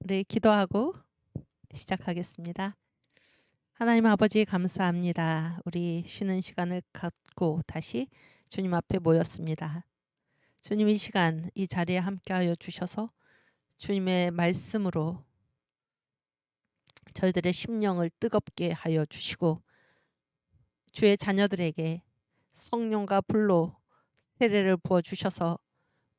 우리 기도하고 시작하겠습니다. 하나님 아버지 감사합니다. 우리 쉬는 시간을 갖고 다시 주님 앞에 모였습니다. 주님 이 시간 이 자리에 함께하여 주셔서 주님의 말씀으로 저희들의 심령을 뜨겁게 하여 주시고 주의 자녀들에게 성령과 불로 세례를 부어 주셔서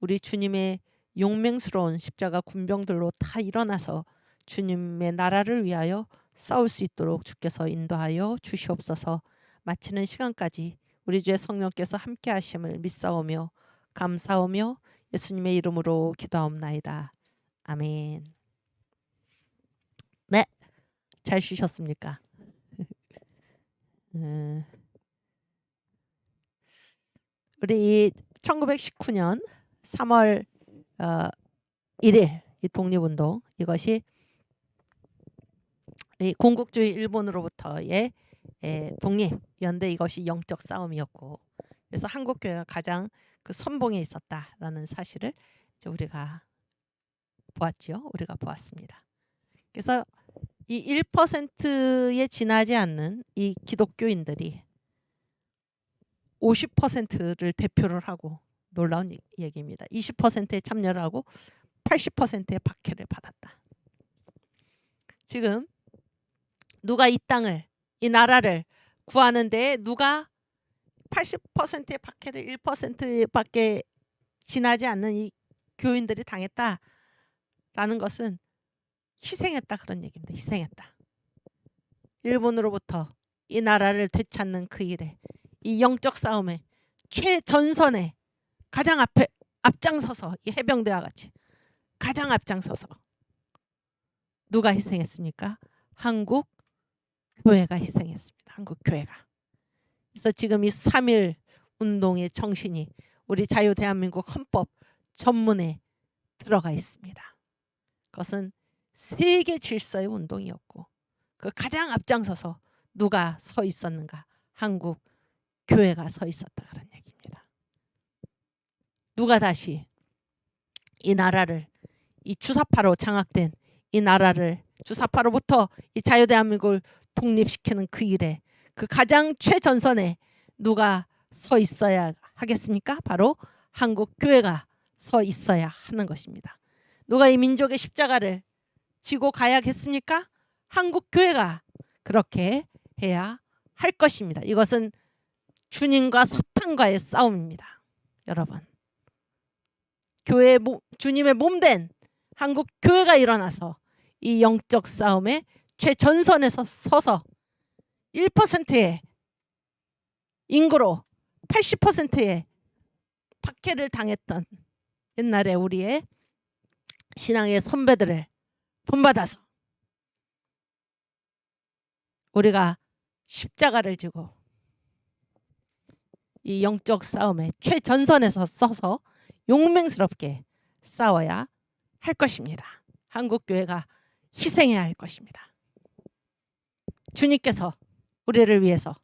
우리 주님의 용맹스러운 십자가 군병들로 다 일어나서 주님의 나라를 위하여 싸울 수 있도록 주께서 인도하여 주시옵소서. 마치는 시간까지 우리 주의 성령께서 함께 하심을 믿사오며 감사하며 예수님의 이름으로 기도하옵나이다. 아멘. 네, 잘 쉬셨습니까? 우리 1919년 3월 1일 이 독립운동, 이것이 이 공국주의 일본으로부터의 독립이었는데 이것이 영적 싸움이었고, 그래서 한국교회가 가장 그 선봉에 있었다라는 사실을 이제 우리가 보았죠. 우리가 보았습니다. 그래서 이 1%에 지나지 않는 이 기독교인들이 50%를 대표를 하고, 놀라운 얘기입니다. 20%에 참여를 하고 80%의 박해를 받았다. 지금 누가 이 땅을, 이 나라를 구하는 데에 누가 80%의 박해를 1%밖에 지나지 않는 이 교인들이 당했다라는 것은 희생했다, 그런 얘기입니다. 희생했다. 일본으로부터 이 나라를 되찾는 그 일에, 이 영적 싸움에 최전선에 가장 앞에 앞장서서, 이 해병대와 같이 가장 앞장서서 누가 희생했습니까? 한국 교회가 희생했습니다. 한국 교회가. 그래서 지금 이 3.1 운동의 정신이 우리 자유대한민국 헌법 전문에 들어가 있습니다. 그것은 세계 질서의 운동이었고, 그 가장 앞장서서 누가 서 있었는가? 한국 교회가 서 있었다, 그런 얘기입니다. 누가 다시 이 나라를, 이 주사파로 장악된 이 나라를, 주사파로부터 이 자유대한민국을 독립시키는 그 일에, 그 가장 최전선에 누가 서 있어야 하겠습니까? 바로 한국 교회가 서 있어야 하는 것입니다. 누가 이 민족의 십자가를 지고 가야겠습니까? 한국 교회가 그렇게 해야 할 것입니다. 이것은 주님과 사탄과의 싸움입니다. 여러분, 교회 주님의 몸된 한국 교회가 일어나서 이 영적 싸움의 최전선에서 서서 1%의 인구로 80%의 박해를 당했던 옛날에 우리의 신앙의 선배들을 본받아서 우리가 십자가를 지고 이 영적 싸움의 최전선에서 서서 용맹스럽게 싸워야 할 것입니다. 한국교회가 희생해야 할 것입니다. 주님께서 우리를 위해서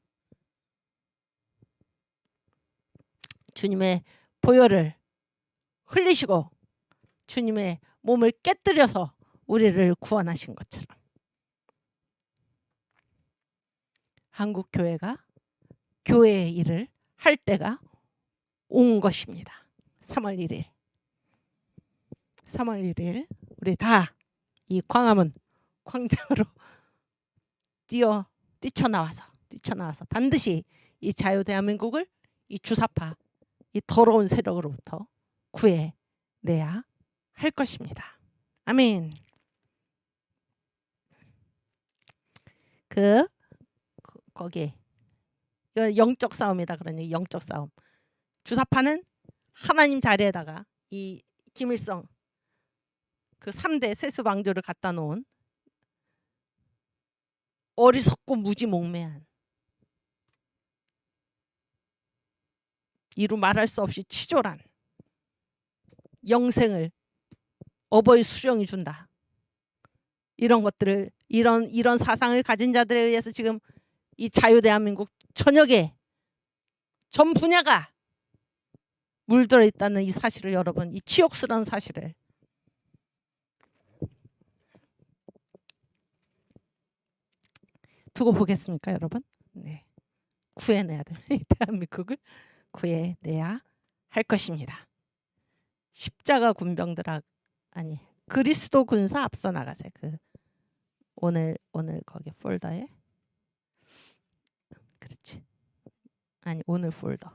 주님의 보혈을 흘리시고 주님의 몸을 깨뜨려서 우리를 구원하신 것처럼 한국교회가 교회의 일을 할 때가 온 것입니다. 3월 1일 우리 다 이 광화문 광장으로 뛰쳐나와서 반드시 이 자유대한민국을 이 주사파, 이 더러운 세력으로부터 구해내야 할 것입니다. 아멘. 거기 영적 싸움이다, 그러니 영적 싸움. 주사파는 하나님 자리에다가 이 김일성 그 3대 세습왕조를 갖다 놓은 어리석고 무지몽매한, 이루 말할 수 없이 치졸한 영생을 어버이 수령이 준다. 이런 것들을, 이런 사상을 가진 자들에 의해서 지금 이 자유대한민국 전역에 전 분야가 물들어 있다는 이 사실을, 여러분, 이 치욕스러운 사실을 두고 보겠습니까, 여러분? 네, 구해내야 돼. 대한민국을 구해내야 할 것입니다. 십자가 군병들아, 아니 그리스도 군사 앞서 나가세. 그 오늘 거기 폴더에, 그렇지. 아니 오늘 폴더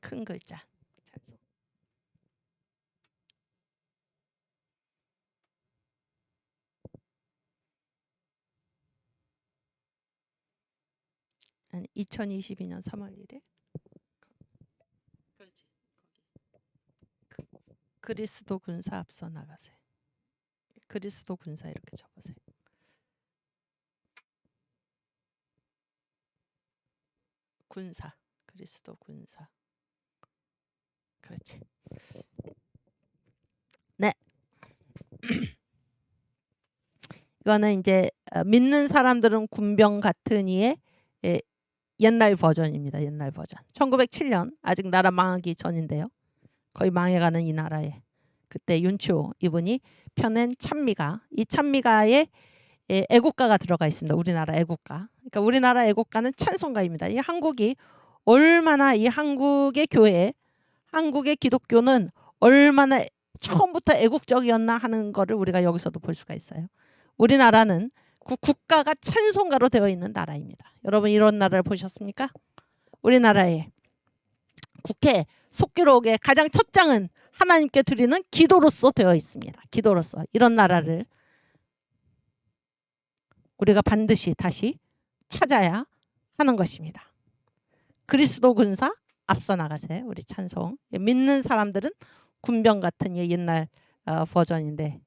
큰 글자. 아니 2022년 3월 1일. 그렇지. 그리스도 군사 앞서 나가세. 그리스도 군사 이렇게 적으세요. 군사, 그리스도 군사. 그렇지. 네. 이거는 이제 믿는 사람들은 군병 같은 이의 옛날 버전입니다. 옛날 버전. 1907년 아직 나라 망하기 전인데요. 거의 망해가는 이 나라에 그때 윤치호 이분이 펴낸 찬미가, 이 찬미가에 애국가가 들어가 있습니다. 우리나라 애국가. 그러니까 우리나라 애국가는 찬송가입니다. 이 한국이 얼마나, 이 한국의 교회, 한국의 기독교는 얼마나 처음부터 애국적이었나 하는 거를 우리가 여기서도 볼 수가 있어요. 우리나라는 국가가 찬송가로 되어 있는 나라입니다. 여러분 이런 나라를 보셨습니까? 우리나라의 국회 속기록의 가장 첫 장은 하나님께 드리는 기도로서 되어 있습니다. 기도로서. 이런 나라를 우리가 반드시 다시 찾아야 하는 것입니다. 그리스도 군사 앞서 나가세요. 우리 찬송. 믿는 사람들은 군병 같은 옛날 버전인데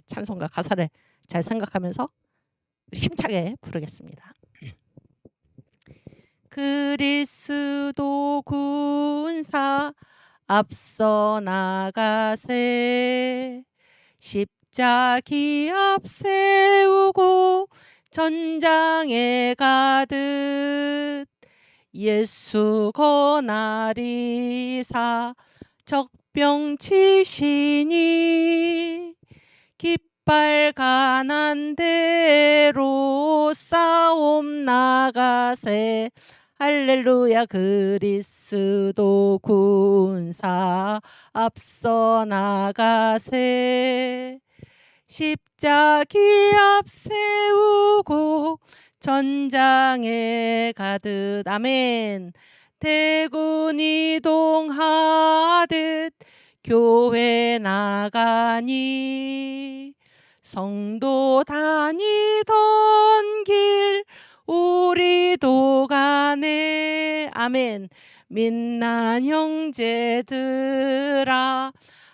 찬송가 가사를 잘 생각하면서 힘차게 부르겠습니다. 그리스도 군사 앞서 나가세. 십자기 앞세우고 전장에 가듯 예수 권하리사 적병 치시니 깃발 가난 대로 싸움 나가세. 할렐루야. 그리스도 군사 앞서 나가세. 십자기 앞세우고 전장에 가듯. 아멘. 대군 이동하듯 교회 나가니 성도 다니던 길 우리도 가네. 아멘. 민난 형제들아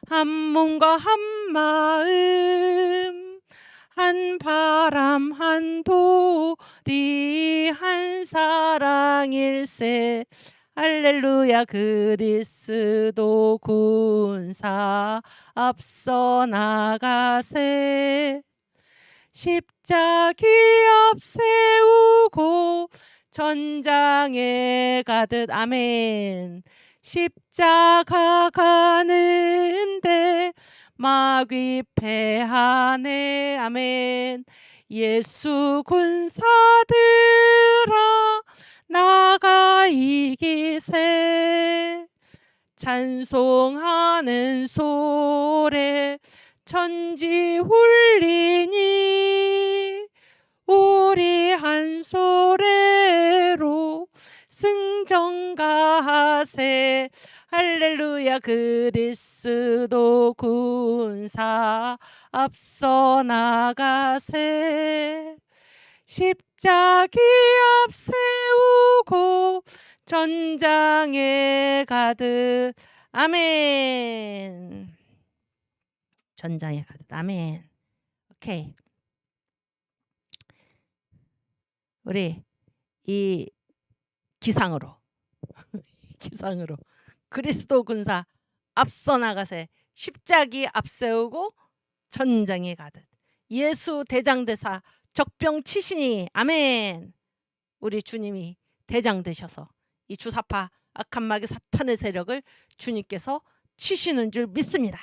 한 몸과 한 마음 한 바람 한 도리 한 사랑일세. 할렐루야. 그리스도 군사 앞서 나가세. 십자기 앞세우고 전장에 가듯. 아멘. 십자가 가는데 마귀 패하네. 아멘. 예수 군사들아 나가 이기세. 찬송하는 소리 천지 울리니 우리 한 소리로 승전가하세. 할렐루야. 그리스도 군사 앞서 나가세. 십자기 앞세우고 전장에 가듯. 아멘. 전장에 가듯. 아멘. 오케이. 우리 이 기상으로 기상으로 그리스도 군사 앞서 나가세. 십자기 앞세우고 전장에 가듯. 예수 대장대사 적병 치시니. 아멘. 우리 주님이 대장 되셔서 이 주사파 악한 마귀 사탄의 세력을 주님께서 치시는 줄 믿습니다.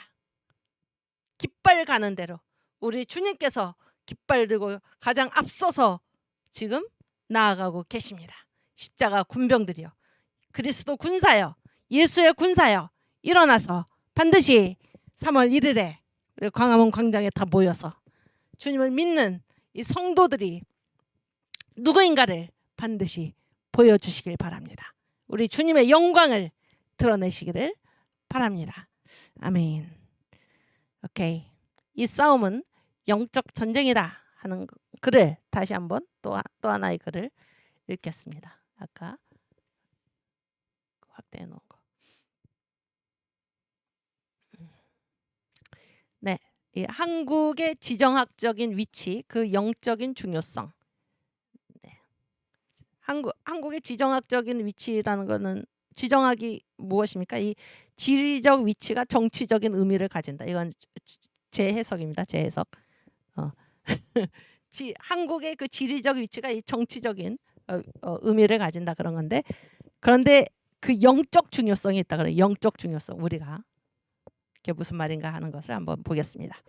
깃발 가는 대로 우리 주님께서 깃발 들고 가장 앞서서 지금 나아가고 계십니다. 십자가 군병들이요, 그리스도 군사요, 예수의 군사요, 일어나서 반드시 3월 1일에 광화문 광장에 다 모여서 주님을 믿는 이 성도들이 누구인가를 반드시 보여주시길 바랍니다. 우리 주님의 영광을 드러내시기를 바랍니다. 아멘. 오케이. 이 싸움은 영적 전쟁이다 하는 글을 다시 한번 또 하나의 글을 읽겠습니다. 아까 확대해 놓은 거. 네, 이 한국의 지정학적인 위치, 그 영적인 중요성. 네. 한국의 지정학적인 위치라는 것은, 지정학이 무엇입니까? 이 지리적 위치가 정치적인 의미를 가진다. 이건 제 해석입니다. 제 해석. 한국의 그 지리적 위치가 이 정치적인 의미를 가진다 그런 건데, 그런데 그 영적 중요성이 있다 그래요. 영적 중요성. 우리가 그게 무슨 말인가 하는 것을 한번 보겠습니다.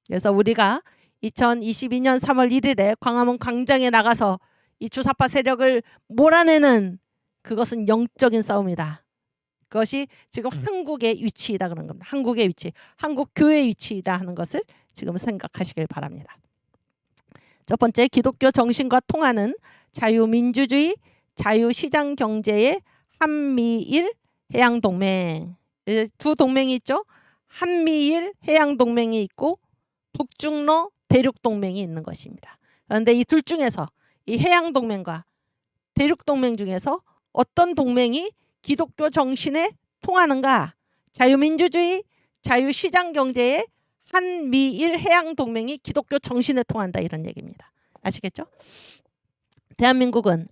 그래서 우리가 2022년 3월 1일에 광화문 광장에 나가서 이 주사파 세력을 몰아내는, 그것은 영적인 싸움이다. 그것이 지금 한국의 위치이다 그런 겁니다. 한국의 위치, 한국 교회의 위치이다 하는 것을 지금 생각하시길 바랍니다. 첫 번째, 기독교 정신과 통하는 자유민주주의, 자유시장 경제의 한미일 해양동맹. 두 동맹이 있죠. 한미일 해양동맹이 있고 북중러 대륙동맹이 있는 것입니다. 그런데 이 둘 중에서, 이 해양동맹과 대륙동맹 중에서 어떤 동맹이 기독교 정신에 통하는가? 자유민주주의, 자유시장경제의 한미일 해양동맹이 기독교 정신에 통한다, 이런 얘기입니다. 아시겠죠? 대한민국은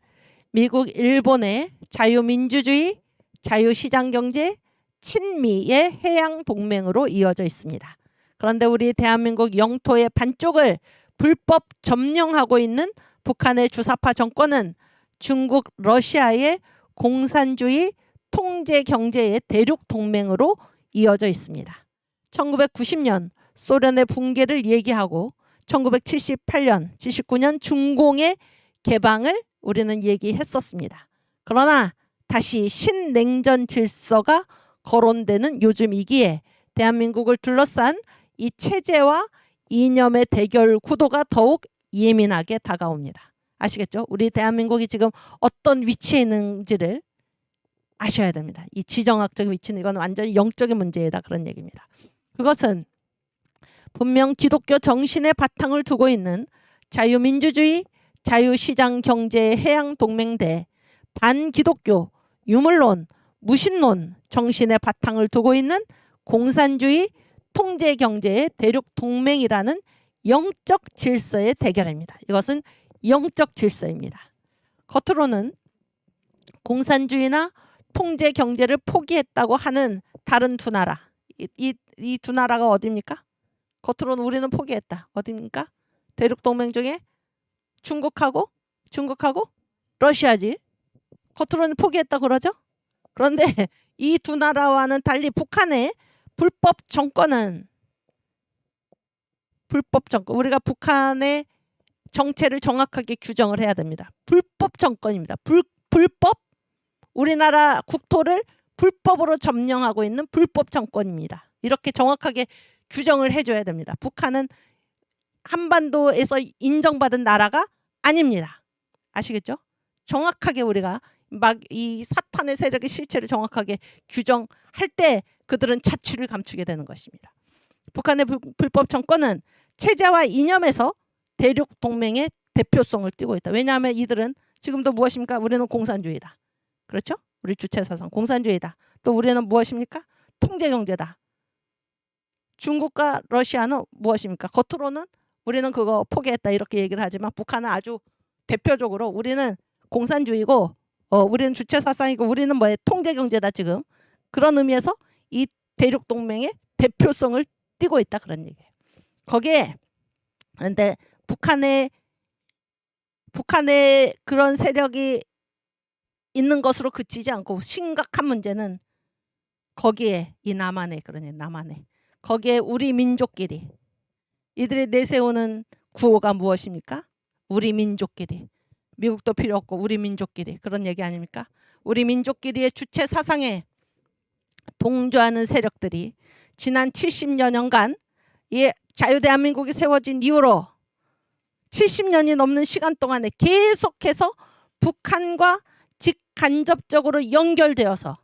미국, 일본의 자유민주주의, 자유시장경제, 친미의 해양동맹으로 이어져 있습니다. 그런데 우리 대한민국 영토의 반쪽을 불법 점령하고 있는 북한의 주사파 정권은 중국, 러시아의 공산주의 통제 경제의 대륙 동맹으로 이어져 있습니다. 1990년 소련의 붕괴를 얘기하고 1978년, 79년 중공의 개방을 우리는 얘기했었습니다. 그러나 다시 신냉전 질서가 거론되는 요즘이기에 대한민국을 둘러싼 이 체제와 이념의 대결 구도가 더욱 예민하게 다가옵니다. 아시겠죠? 우리 대한민국이 지금 어떤 위치에 있는지를 아셔야 됩니다. 이 지정학적 위치는, 이건 완전히 영적인 문제이다 그런 얘기입니다. 그것은 분명 기독교 정신의 바탕을 두고 있는 자유민주주의, 자유시장 경제의 해양동맹대 반기독교, 유물론, 무신론 정신의 바탕을 두고 있는 공산주의 통제경제의 대륙동맹이라는 영적 질서의 대결입니다. 이것은 영적 질서입니다. 겉으로는 공산주의나 통제 경제를 포기했다고 하는 다른 두 나라, 이 두 나라가 어디입니까? 겉으로는 우리는 포기했다. 어디입니까? 대륙 동맹 중에 중국하고 러시아지. 겉으로는 포기했다 그러죠. 그런데 이 두 나라와는 달리 북한의 불법 정권은, 우리가 북한의 정체를 정확하게 규정을 해야 됩니다. 불법 정권입니다. 불법, 우리나라 국토를 불법으로 점령하고 있는 불법 정권입니다. 이렇게 정확하게 규정을 해줘야 됩니다. 북한은 한반도에서 인정받은 나라가 아닙니다. 아시겠죠? 정확하게 우리가 막 이 사탄의 세력의 실체를 정확하게 규정할 때 그들은 자취를 감추게 되는 것입니다. 북한의 불법 정권은 체제와 이념에서 대륙 동맹의 대표성을 띠고 있다. 왜냐하면 이들은 지금도 무엇입니까? 우리는 공산주의다. 그렇죠? 우리 주체사상 공산주의다. 또 우리는 무엇입니까? 통제경제다. 중국과 러시아는 무엇입니까? 겉으로는 우리는 그거 포기했다 이렇게 얘기를 하지만 북한은 아주 대표적으로 우리는 공산주의고 우리는 주체사상이고 우리는 뭐에 통제경제다 지금. 그런 의미에서 이 대륙동맹의 대표성을 띠고 있다 그런 얘기예요. 거기에 그런데 북한의 그런 세력이 있는 것으로 그치지 않고 심각한 문제는 거기에 이 남한에, 그러니 남한에, 거기에 우리 민족끼리 이들이 내세우는 구호가 무엇입니까? 우리 민족끼리 미국도 필요 없고 우리 민족끼리 그런 얘기 아닙니까? 우리 민족끼리의 주체 사상에 동조하는 세력들이 지난 70여 년간 이 자유대한민국이 세워진 이후로 70년이 넘는 시간 동안에 계속해서 북한과 직간접적으로 연결되어서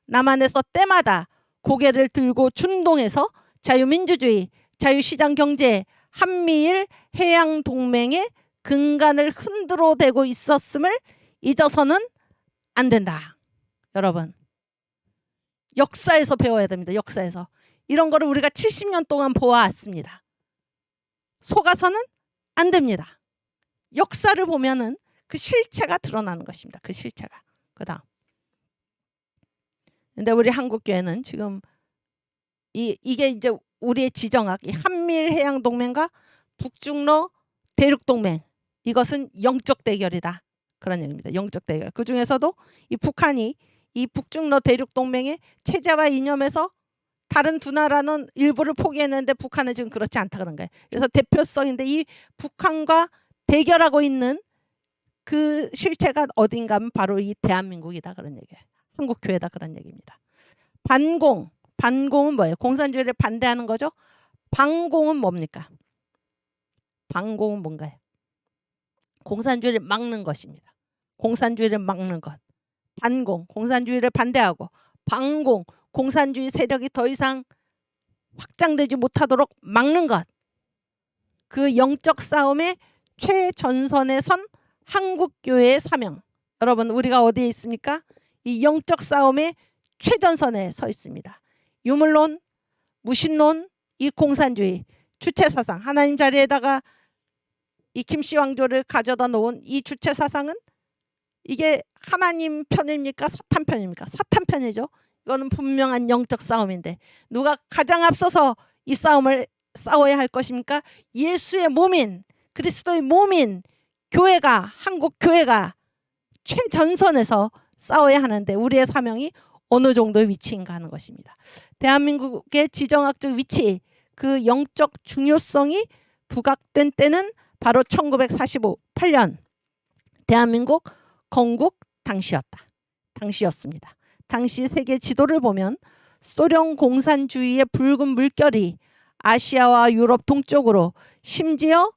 남한에서 때마다 고개를 들고 준동해서 자유민주주의, 자유시장경제, 한미일 해양동맹의 근간을 흔들어 대고 있었음을 잊어서는 안 된다. 여러분, 역사에서 배워야 됩니다. 역사에서. 이런 거를 우리가 70년 동안 보아왔습니다. 속아서는 안 됩니다. 역사를 보면은 그 실체가 드러나는 것입니다. 그 실체가. 그다음. 근데 우리 한국교회는 지금 이게 이제 우리의 지정학, 이 한미일 해양 동맹과 북중러 대륙 동맹, 이것은 영적 대결이다. 그런 얘기입니다. 영적 대결. 그 중에서도 이 북한이 이 북중러 대륙 동맹의 체제와 이념에서 다른 두 나라는 일부를 포기했는데 북한은 지금 그렇지 않다 그런 거예요. 그래서 대표성인데 이 북한과 대결하고 있는 그 실체가 어딘가 하면 바로 이 대한민국이다 그런 얘기예요. 한국교회다 그런 얘기입니다. 반공은 뭐예요? 공산주의를 반대하는 거죠. 반공은 뭡니까? 반공은 뭔가요? 공산주의를 막는 것입니다. 공산주의를 막는 것. 반공, 공산주의를 반대하고, 반공, 공산주의 세력이 더 이상 확장되지 못하도록 막는 것. 그 영적 싸움의 최전선에 선 한국교회의 사명. 여러분, 우리가 어디에 있습니까? 이 영적 싸움의 최전선에 서 있습니다. 유물론, 무신론, 이 공산주의, 주체사상, 하나님 자리에다가 이 김씨 왕조를 가져다 놓은 이 주체사상은 이게 하나님 편입니까? 사탄 편입니까? 사탄 편이죠. 이거는 분명한 영적 싸움인데 누가 가장 앞서서 이 싸움을 싸워야 할 것입니까? 예수의 몸인, 그리스도의 몸인 교회가, 한국 교회가 최전선에서 싸워야 하는데 우리의 사명이 어느 정도의 위치인가 하는 것입니다. 대한민국의 지정학적 위치, 그 영적 중요성이 부각된 때는 바로 1948년 대한민국 건국 당시였습니다. 당시 세계 지도를 보면 소련 공산주의의 붉은 물결이 아시아와 유럽 동쪽으로 심지어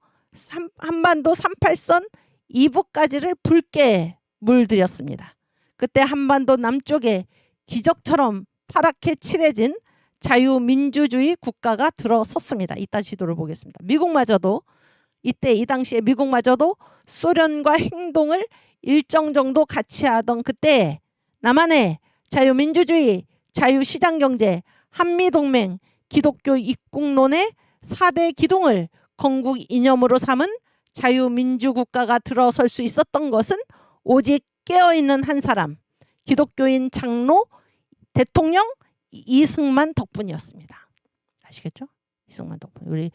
한반도 38선 이북까지를 붉게 물들였습니다. 그때 한반도 남쪽에 기적처럼 파랗게 칠해진 자유민주주의 국가가 들어섰습니다. 이따 지도를 보겠습니다. 미국마저도 이때 이 당시에 미국마저도 소련과 행동을 일정 정도 같이 하던 그때 남한의 자유민주주의, 자유시장경제, 한미동맹, 기독교 입국론의 4대 기둥을 건국 이념으로 삼은 자유민주국가가 들어설 수 있었던 것은 오직 깨어있는 한 사람, 기독교인 장로, 대통령 이승만 덕분이었습니다. 아시겠죠? 이승만 덕분. 우리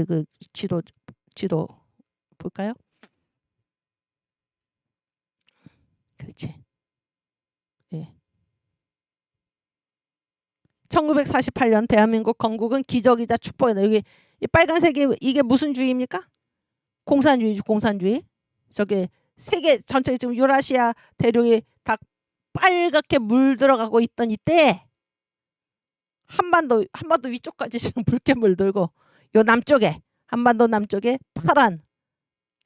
그 지도 볼까요? 그렇지. 예. 1948년 대한민국 건국은 기적이자 축복이다. 여기 이 빨간색이 이게 무슨 주의입니까? 공산주의. 저게 세계 전체 지금 유라시아 대륙이 다 빨갛게 물들어가고 있던 이때 한반도 위쪽까지 지금 붉게 물들고 요 남쪽에 한반도 남쪽에 파란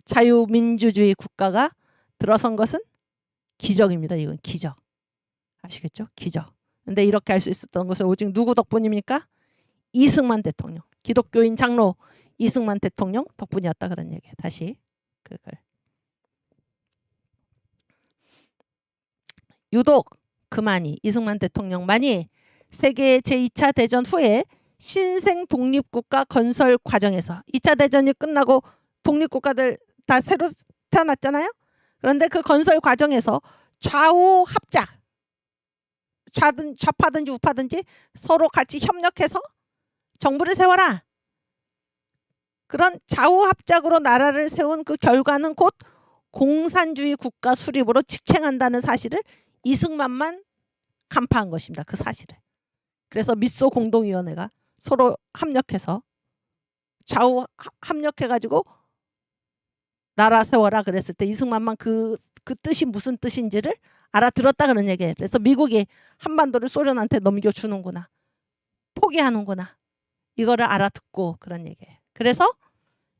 자유민주주의 국가가 들어선 것은 기적입니다. 이건 기적. 아시겠죠? 기적. 근데 이렇게 할 수 있었던 것은 오직 누구 덕분입니까? 이승만 대통령. 기독교인 장로 이승만 대통령 덕분이었다 그런 얘기예요. 다시 그걸. 유독 그만이 이승만 대통령만이 세계 제2차 대전 후에 신생 독립국가 건설 과정에서 2차 대전이 끝나고 독립국가들 다 새로 태어났잖아요. 그런데 그 건설 과정에서 좌우 합작, 좌파든지 우파든지 서로 같이 협력해서 정부를 세워라. 그런 좌우 합작으로 나라를 세운 그 결과는 곧 공산주의 국가 수립으로 직행한다는 사실을 이승만만 간파한 것입니다. 그 사실을. 그래서 미소 공동위원회가 서로 합력해서 좌우 합력해가지고 나라 세워라 그랬을 때 이승만만 그 뜻이 무슨 뜻인지를 알아들었다 그런 얘기예요. 그래서 미국이 한반도를 소련한테 넘겨주는구나, 포기하는구나, 이거를 알아듣고 그런 얘기예요. 그래서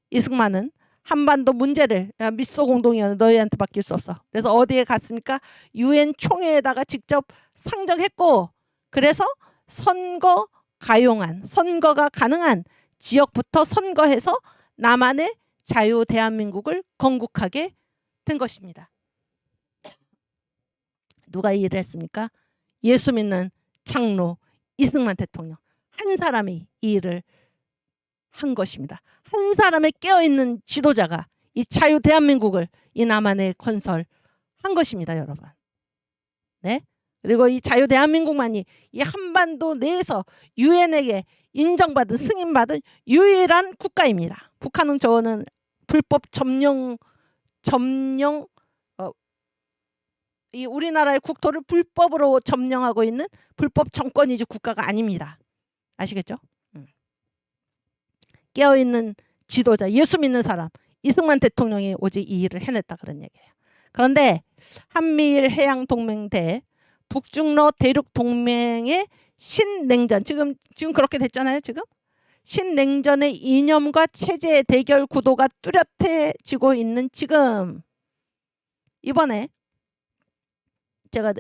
이승만은 한반도 문제를 미소 공동위원회 너희한테 맡길 수 없어. 그래서 어디에 갔습니까? 유엔 총회에다가 직접 상정했고, 그래서 선거가 가능한 지역부터 선거해서 남한의 자유 대한민국을 건국하게 된 것입니다. 누가 이 일을 했습니까? 예수 믿는 장로 이승만 대통령 한 사람이 이 일을 한 것입니다. 한 사람의 깨어있는 지도자가 이 자유 대한민국을 이 남한에 건설한 것입니다, 여러분. 네? 그리고 이 자유 대한민국만이 이 한반도 내에서 유엔에게 인정받은, 승인받은 유일한 국가입니다. 북한은 저는 불법 점령 이 우리나라의 국토를 불법으로 점령하고 있는 불법 정권이지 국가가 아닙니다. 아시겠죠? 깨어있는 지도자, 예수 믿는 사람 이승만 대통령이 오직 이 일을 해냈다 그런 얘기예요. 그런데 한미일 해양동맹 북중러 대륙동맹의 신냉전, 지금 그렇게 됐잖아요. 지금 신냉전의 이념과 체제의 대결 구도가 뚜렷해지고 있는 지금, 이번에 제가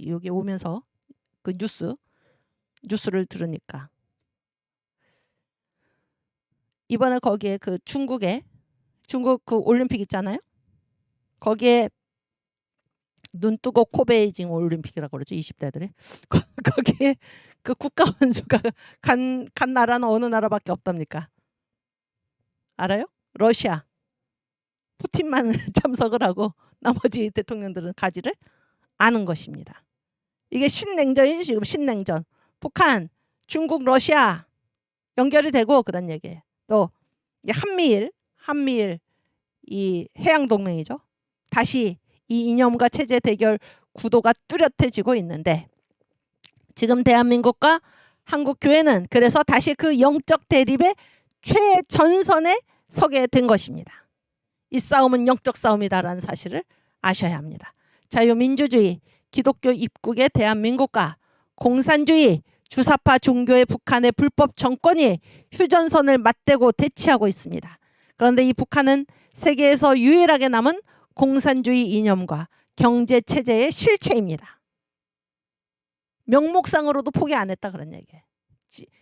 여기 오면서 그 뉴스를 들으니까 이번에 거기에 그 중국 그 올림픽 있잖아요. 거기에 눈 뜨고 코 베이징 올림픽이라고 그러죠. 20대들이. 거기에 그 국가 원수가 간 나라는 어느 나라밖에 없답니까? 알아요? 러시아. 푸틴만 참석을 하고 나머지 대통령들은 가지를 않은 것입니다. 이게 신냉전이죠. 지금 신냉전. 북한, 중국, 러시아 연결이 되고 그런 얘기예요. 또 한미일 이 해양동맹이죠. 다시 이 이념과 체제 대결 구도가 뚜렷해지고 있는데, 지금 대한민국과 한국교회는 그래서 다시 그 영적 대립의 최전선에 서게 된 것입니다. 이 싸움은 영적 싸움이다라는 사실을 아셔야 합니다. 자유민주주의, 기독교 입국의 대한민국과 공산주의, 주사파 종교의 북한의 불법 정권이 휴전선을 맞대고 대치하고 있습니다. 그런데 이 북한은 세계에서 유일하게 남은 공산주의 이념과 경제체제의 실체입니다. 명목상으로도 포기 안 했다 그런 얘기예요.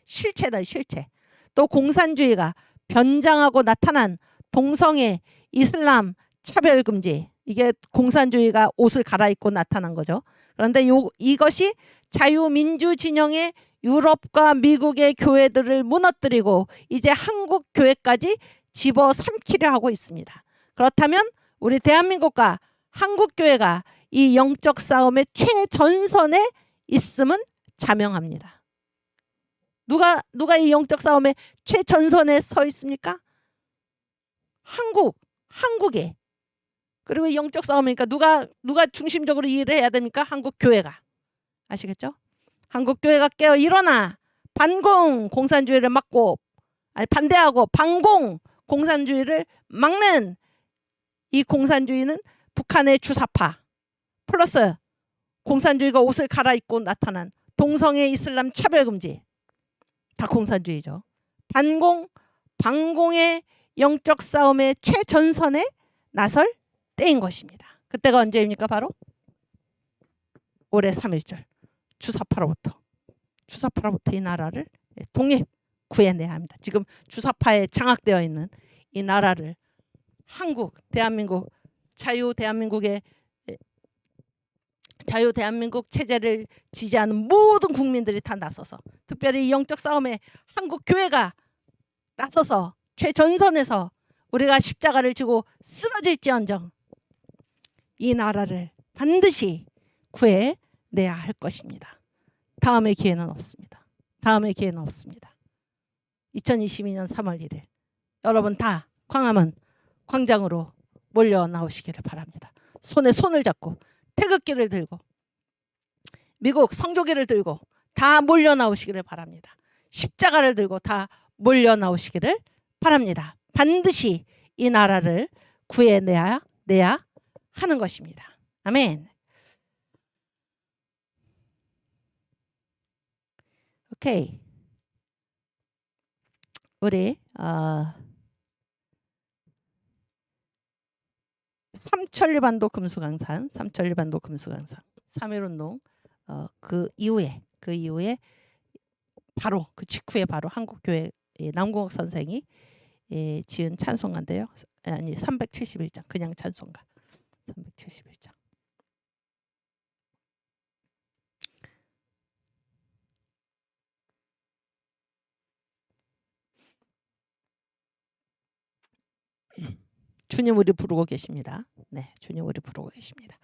실체다, 실체. 또 공산주의가 변장하고 나타난 동성애, 이슬람 차별금지, 이게 공산주의가 옷을 갈아입고 나타난 거죠. 그런데 이것이 자유민주 진영의 유럽과 미국의 교회들을 무너뜨리고 이제 한국 교회까지 집어삼키려 하고 있습니다. 그렇다면 우리 대한민국과 한국 교회가 이 영적 싸움의 최전선에 있음은 자명합니다. 누가 이 영적 싸움의 최전선에 서 있습니까? 한국에. 그리고 이 영적 싸움이니까 누가 중심적으로 일을 해야 됩니까? 한국 교회가. 아시겠죠? 한국 교회가 깨어 일어나 반공 공산주의를 막고, 반대하고 반공 공산주의를 막는, 이 공산주의는 북한의 주사파 플러스 공산주의가 옷을 갈아입고 나타난 동성애 이슬람 차별금지, 다 공산주의죠. 반공의 영적 싸움의 최전선에 나설 때인 것입니다. 그때가 언제입니까? 바로 올해 3.1절 주사파로부터 이 나라를 독립 구해내야 합니다. 지금 주사파에 장악되어 있는 이 나라를 대한민국 자유 대한민국 체제를 지지하는 모든 국민들이 다 나서서, 특별히 이 영적 싸움에 한국 교회가 나서서 최전선에서 우리가 십자가를 지고 쓰러질지언정 이 나라를 반드시 구해내야 할 것입니다. 다음의 기회는 없습니다. 2022년 3월 1일 여러분 다 광화문 광장으로 몰려 나오시기를 바랍니다. 손에 손을 잡고 태극기를 들고 미국 성조기를 들고 다 몰려 나오시기를 바랍니다. 십자가를 들고 다 몰려 나오시기를 바랍니다. 반드시 이 나라를 구해내야 하는 것입니다. 아멘. 오케이. 우리 삼천리반도 금수강산, 3.1운동 그 이후에 바로 그 직후에 바로 한국교회 남궁옥 선생이 지은 찬송가인데요. 아니 371장 그냥 찬송가 371장. 주님 우리 부르고 계십니다. 네, 주님 우리 부르고 계십니다.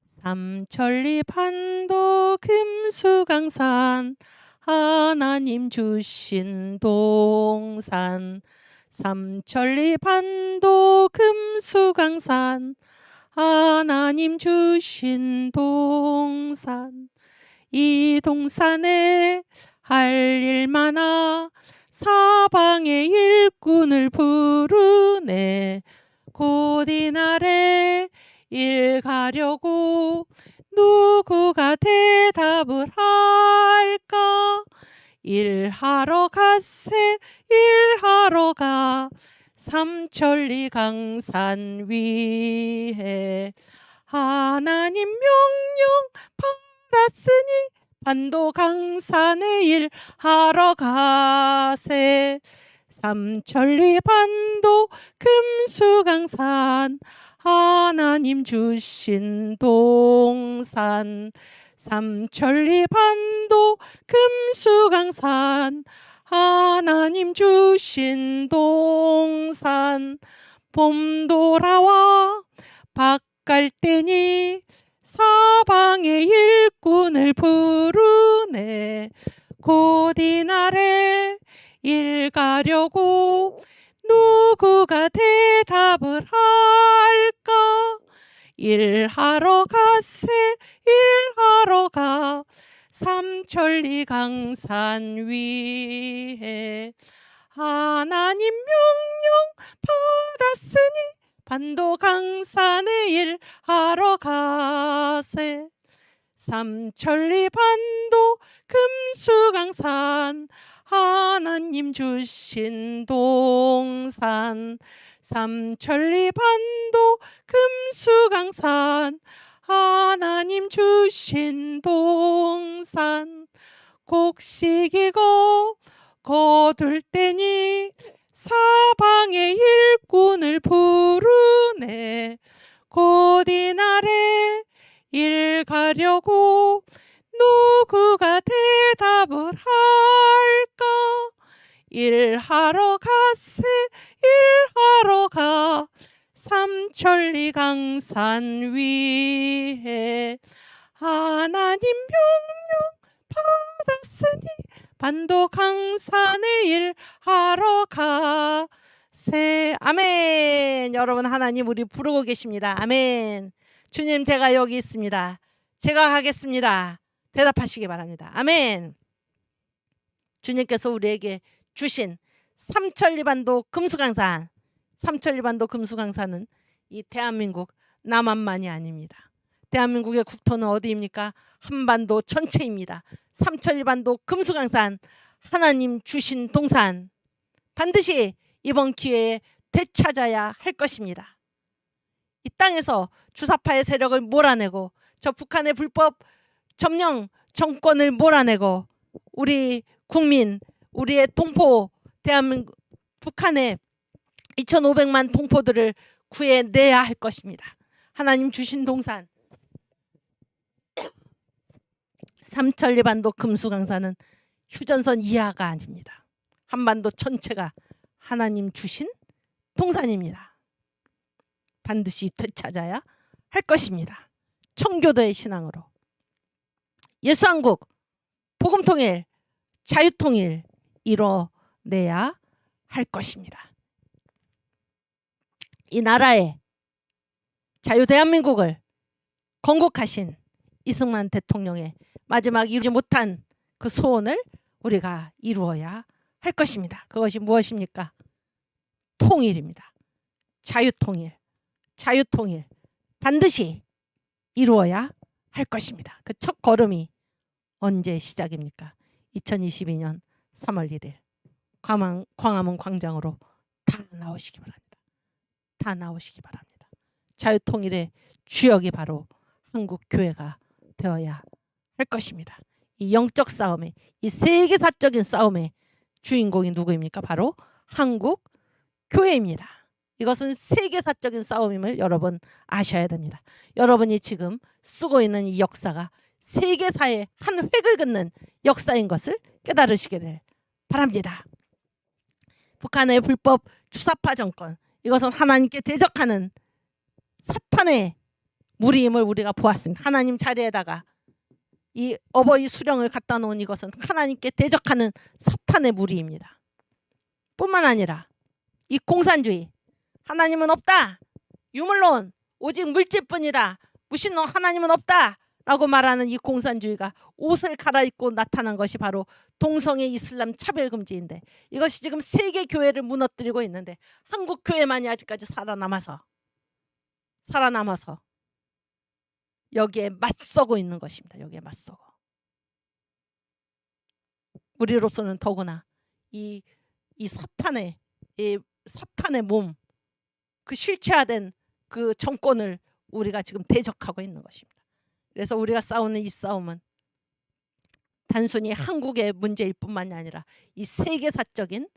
삼천리 반도 금수강산 하나님 주신 동산 삼천리 반도 금수강산 하나님 주신 동산 이 동산에 할 일 많아 사방의 일꾼을 부르네 곧 이날에 일 가려고 누구가 대답을 할까 일하러 갔세 일하러 가 삼천리 강산 위에 하나님 명령 받았으니 반도 강산에 일하러 가세 삼천리 반도 금수강산 하나님 주신 동산 삼천리 반도 금수강산 하나님 주신 동산 봄 돌아와 밭갈때니 사방의 일꾼을 부르네 곧 이날에 일 가려고 누구가 대답을 할까 일하러 갔세 일하러 가 삼천리 강산 위에 하나님 명령 받았으니 반도 강산에 일하러 가세 삼천리 반도 금수강산 하나님 주신 동산 삼천리 반도 금수강산 하나님 주신 동산 곡식이고 거둘 때니 사방의 일꾼을 부르네 곧 이날에 일 가려고 누구가 대답을 할까 일하러 갔세 일하러 가 삼천리 강산 위에 하나님 명령 받았으니 반도 강산에 일하러 가세 아멘. 여러분 하나님 우리 부르고 계십니다. 아멘. 주님 제가 여기 있습니다. 제가 가겠습니다. 대답하시기 바랍니다. 아멘. 주님께서 우리에게 주신 삼천리 반도 금수강산 삼천리 반도 금수강산은 이 대한민국 남한만이 아닙니다. 대한민국의 국토는 어디입니까? 한반도 전체입니다. 삼천리 반도 금수강산 하나님 주신 동산 반드시 이번 기회에 되찾아야 할 것입니다. 이 땅에서 주사파의 세력을 몰아내고 저 북한의 불법 점령 정권을 몰아내고 우리 국민 우리의 동포 대한민국 북한의 2,500만 동포들을 구해내야 할 것입니다. 하나님 주신 동산 삼천리 반도 금수강산은 휴전선 이하가 아닙니다. 한반도 전체가 하나님 주신 동산입니다. 반드시 되찾아야 할 것입니다. 청교도의 신앙으로 예수한국 복음통일 자유통일 이뤄내야 할 것입니다. 이 나라의 자유 대한민국을 건국하신 이승만 대통령의 마지막 이루지 못한 그 소원을 우리가 이루어야 할 것입니다. 그것이 무엇입니까? 통일입니다. 자유통일, 자유통일 반드시 이루어야 할 것입니다. 그 첫 걸음이 언제 시작입니까? 2022년 3월 1일 광화문 광장으로 다 나오시기 바랍니다. 다 나오시기 바랍니다. 자유통일의 주역이 바로 한국교회가 되어야 할 것입니다. 이 영적 싸움의, 이 세계사적인 싸움의 주인공이 누구입니까? 바로 한국교회입니다. 이것은 세계사적인 싸움임을 여러분 아셔야 됩니다. 여러분이 지금 쓰고 있는 이 역사가 세계사의 한 획을 긋는 역사인 것을 깨달으시기를 바랍니다. 북한의 불법 주사파 정권, 이것은 하나님께 대적하는 사탄의 무리임을 우리가 보았습니다. 하나님 자리에다가 이 어버이 수령을 갖다 놓은 이것은 하나님께 대적하는 사탄의 무리입니다. 뿐만 아니라 이 공산주의, 하나님은 없다, 유물론 오직 물질뿐이다, 무신론 하나님은 없다 라고 말하는 이 공산주의가 옷을 갈아입고 나타난 것이 바로 동성애 이슬람 차별금지인데, 이것이 지금 세계 교회를 무너뜨리고 있는데 한국 교회만이 아직까지 살아남아서 여기에 맞서고 있는 것입니다. 여기에 맞서고, 우리로서는 더구나 이 사탄의 몸, 그 실체화된 그 정권을 우리가 지금 대적하고 있는 것입니다. 그래서 우리가 싸우는 이 싸움은 단순히 한국의 문제일 뿐만이 아니라 이 세계사적인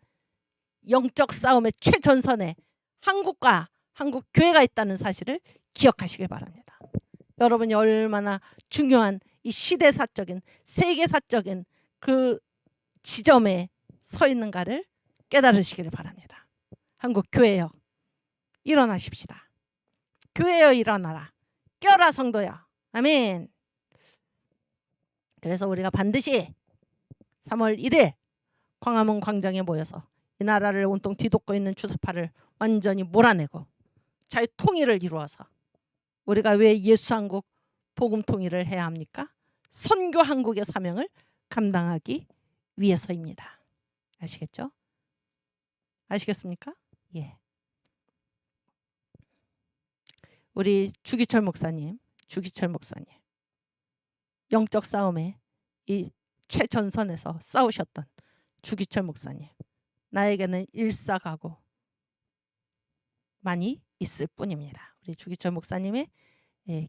영적 싸움의 최전선에 한국과 한국 교회가 있다는 사실을 기억하시길 바랍니다. 여러분이 얼마나 중요한 이 시대사적인 세계사적인 그 지점에 서 있는가를 깨달으시기를 바랍니다. 한국 교회여, 일어나십시다. 교회여, 일어나라. 깨어라 성도여. 아멘. 그래서 우리가 반드시 3월 1일 광화문 광장에 모여서 이 나라를 온통 뒤덮고 있는 주사파를 완전히 몰아내고 자유 통일을 이루어서, 우리가 왜 예수 한국 복음 통일을 해야 합니까? 선교 한국의 사명을 감당하기 위해서입니다. 아시겠죠? 아시겠습니까? 예. 우리 주기철 목사님, 영적 싸움에 이 최전선에서 싸우셨던 주기철 목사님, 나에게는 일사각오 많이 있을 뿐입니다. 우리 주기철 목사님의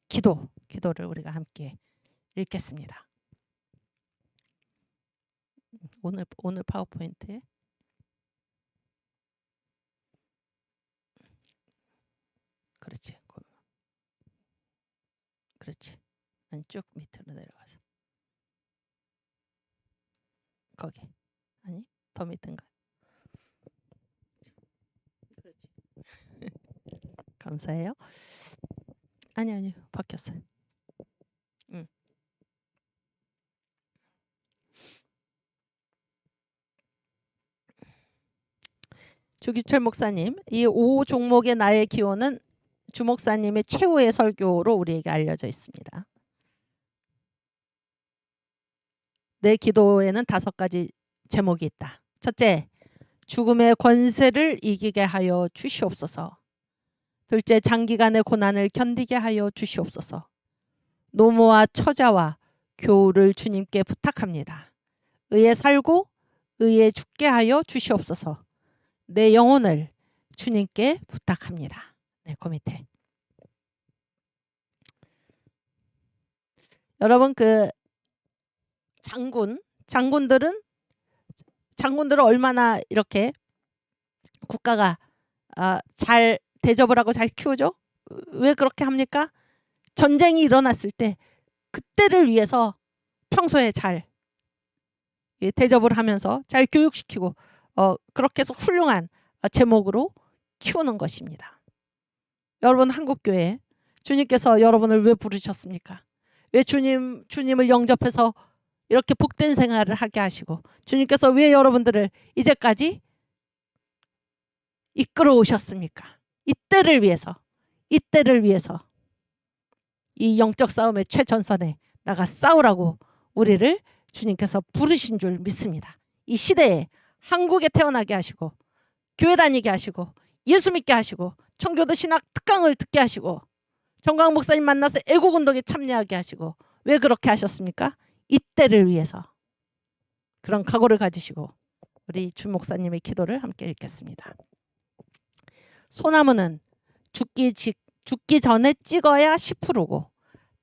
기도를 우리가 함께 읽겠습니다. 오늘 파워포인트에 그렇지. 아니, 쭉 밑으로 내려가서 거기, 아니 더 밑인가? 그렇지. 감사해요. 아니 바뀌었어요. 주기철 목사님, 이 5종목의 나의 기호는 주 목사님의 최후의 설교로 우리에게 알려져 있습니다. 내 기도에는 5가지 제목이 있다. 첫째, 죽음의 권세를 이기게 하여 주시옵소서. 둘째, 장기간의 고난을 견디게 하여 주시옵소서. 노모와 처자와 교우를 주님께 부탁합니다. 의에 살고 의에 죽게 하여 주시옵소서. 내 영혼을 주님께 부탁합니다. 네, 그 밑에. 여러분, 그 장군들은 얼마나 이렇게 국가가 잘 대접을 하고 잘 키우죠? 왜 그렇게 합니까? 전쟁이 일어났을 때 그때를 위해서 평소에 잘 대접을 하면서 잘 교육시키고 그렇게 해서 훌륭한 제목으로 키우는 것입니다. 여러분, 한국교회 주님께서 여러분을 왜 부르셨습니까? 왜 주님을 영접해서 이렇게 복된 생활을 하게 하시고, 주님께서 왜 여러분들을 이제까지 이끌어 오셨습니까? 이때를 위해서 이 영적 싸움의 최전선에 나가 싸우라고 우리를 주님께서 부르신 줄 믿습니다. 이 시대에 한국에 태어나게 하시고 교회 다니게 하시고 예수 믿게 하시고 청교도 신학 특강을 듣게 하시고 정광 목사님 만나서 애국운동에 참여하게 하시고 왜 그렇게 하셨습니까? 이때를 위해서. 그런 각오를 가지시고 우리 주 목사님의 기도를 함께 읽겠습니다. 소나무는 죽기 전에 찍어야 10%고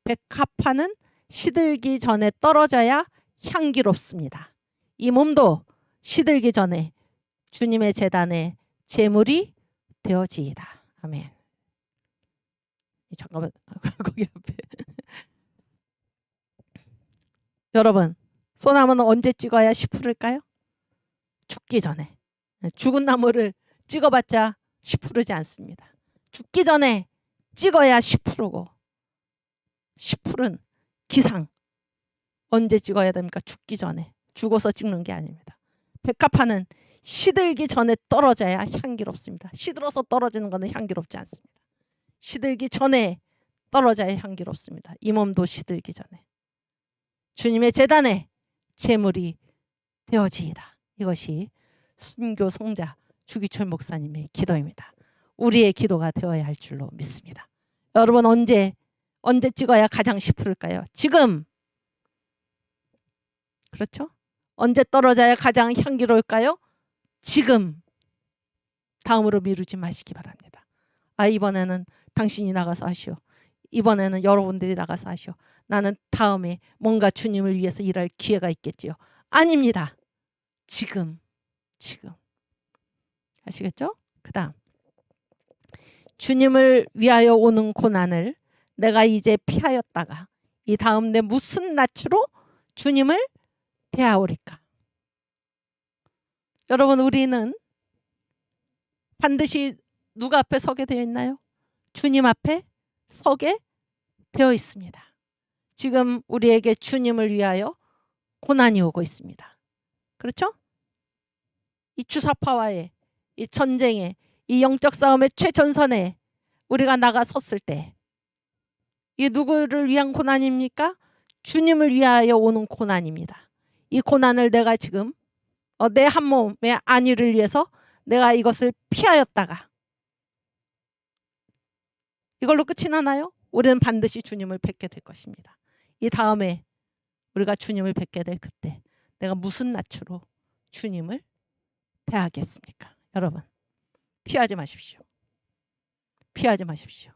백합화는 시들기 전에 떨어져야 향기롭습니다. 이 몸도 시들기 전에 주님의 제단에 제물이 되어지이다. 아멘. 잠깐만 거기 앞에 여러분 소나무는 언제 찍어야 10%일까요? 죽기 전에. 죽은 나무를 찍어봤자 10%지 않습니다. 죽기 전에 찍어야 10%고 10%는 기상. 언제 찍어야 됩니까? 죽기 전에. 죽어서 찍는 게 아닙니다. 백합화는 시들기 전에 떨어져야 향기롭습니다. 시들어서 떨어지는 것은 향기롭지 않습니다. 시들기 전에 떨어져야 향기롭습니다. 이 몸도 시들기 전에. 주님의 제단에 제물이 되어지이다. 이것이 순교 성자 주기철 목사님의 기도입니다. 우리의 기도가 되어야 할 줄로 믿습니다. 여러분 언제 찍어야 가장 10%일까요? 지금. 그렇죠? 언제 떨어져야 가장 향기로울까요? 지금. 다음으로 미루지 마시기 바랍니다. 이번에는 당신이 나가서 하시오. 이번에는 여러분들이 나가서 하시오. 나는 다음에 뭔가 주님을 위해서 일할 기회가 있겠지요. 아닙니다. 지금. 아시겠죠? 그 다음 주님을 위하여 오는 고난을 내가 이제 피하였다가 이 다음 내 무슨 낯으로 주님을 대하오리까? 여러분 우리는 반드시 누가 앞에 서게 되어 있나요? 주님 앞에 서게 되어 있습니다. 지금 우리에게 주님을 위하여 고난이 오고 있습니다. 그렇죠? 이 주사파와의 이 전쟁에 이 영적 싸움의 최전선에 우리가 나가 섰을 때 이게 누구를 위한 고난입니까? 주님을 위하여 오는 고난입니다. 이 고난을 내가 지금 내 한 몸의 안위를 위해서 내가 이것을 피하였다가 이걸로 끝이 나나요? 우리는 반드시 주님을 뵙게 될 것입니다. 이 다음에 우리가 주님을 뵙게 될 그때 내가 무슨 낯으로 주님을 대하겠습니까? 여러분 피하지 마십시오. 피하지 마십시오.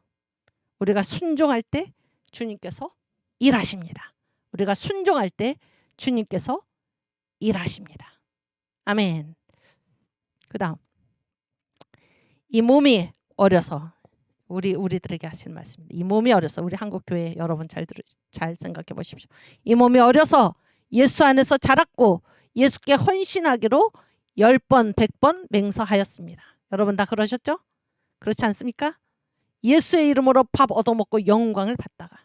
우리가 순종할 때 주님께서 일하십니다. 우리가 순종할 때 주님께서 일하십니다. 아멘. 그 다음 이 몸이 어려서 우리들에게 하시는 말씀입니다. 이 몸이 어려서 우리 한국교회 여러분 잘 생각해 보십시오. 이 몸이 어려서 예수 안에서 자랐고 예수께 헌신하기로 10번 100번 맹서하였습니다. 여러분 다 그러셨죠? 그렇지 않습니까? 예수의 이름으로 밥 얻어먹고 영광을 받다가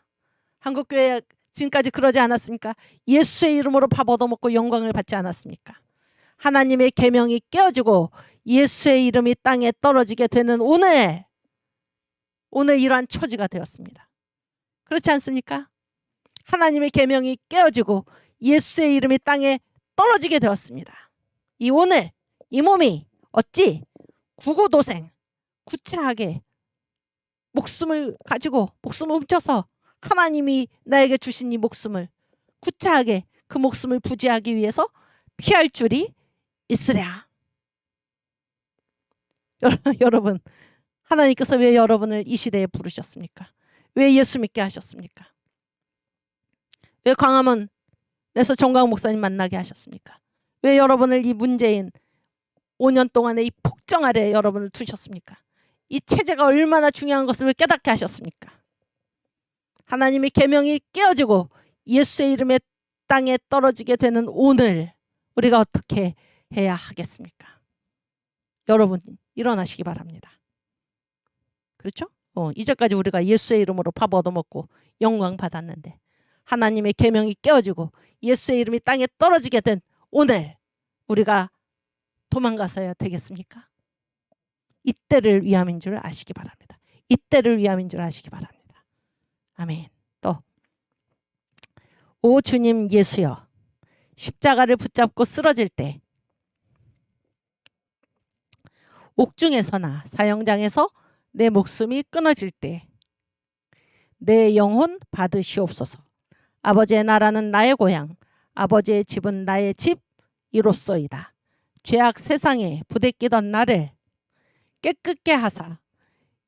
한국교회 지금까지 그러지 않았습니까? 예수의 이름으로 밥 얻어먹고 영광을 받지 않았습니까? 하나님의 계명이 깨어지고 예수의 이름이 땅에 떨어지게 되는 오늘 이러한 처지가 되었습니다. 그렇지 않습니까? 하나님의 계명이 깨어지고 예수의 이름이 땅에 떨어지게 되었습니다. 이 오늘 이 몸이 어찌 구구도생 구차하게 목숨을 훔쳐서 하나님이 나에게 주신 이 목숨을 구차하게 그 목숨을 부지하기 위해서 피할 줄이 있으랴. 여러분 하나님께서 왜 여러분을 이 시대에 부르셨습니까? 왜 예수 믿게 하셨습니까? 왜 광화문에서 정광 목사님 만나게 하셨습니까? 왜 여러분을 이 문재인 5년 동안의 이 폭정 아래 여러분을 두셨습니까? 이 체제가 얼마나 중요한 것을 왜 깨닫게 하셨습니까? 하나님의 계명이 깨어지고 예수의 이름에 땅에 떨어지게 되는 오늘 우리가 어떻게 해야 하겠습니까? 여러분 일어나시기 바랍니다. 그렇죠? 이제까지 우리가 예수의 이름으로 밥 얻어먹고 영광 받았는데 하나님의 계명이 깨어지고 예수의 이름이 땅에 떨어지게 된 오늘 우리가 도망가서야 되겠습니까? 이때를 위함인 줄 아시기 바랍니다. 이때를 위함인 줄 아시기 바랍니다. 아멘. 또 오 주님 예수여 십자가를 붙잡고 쓰러질 때 옥중에서나 사형장에서 내 목숨이 끊어질 때 내 영혼 받으시옵소서. 아버지의 나라는 나의 고향, 아버지의 집은 나의 집 이로소이다. 죄악 세상에 부대끼던 나를 깨끗게 하사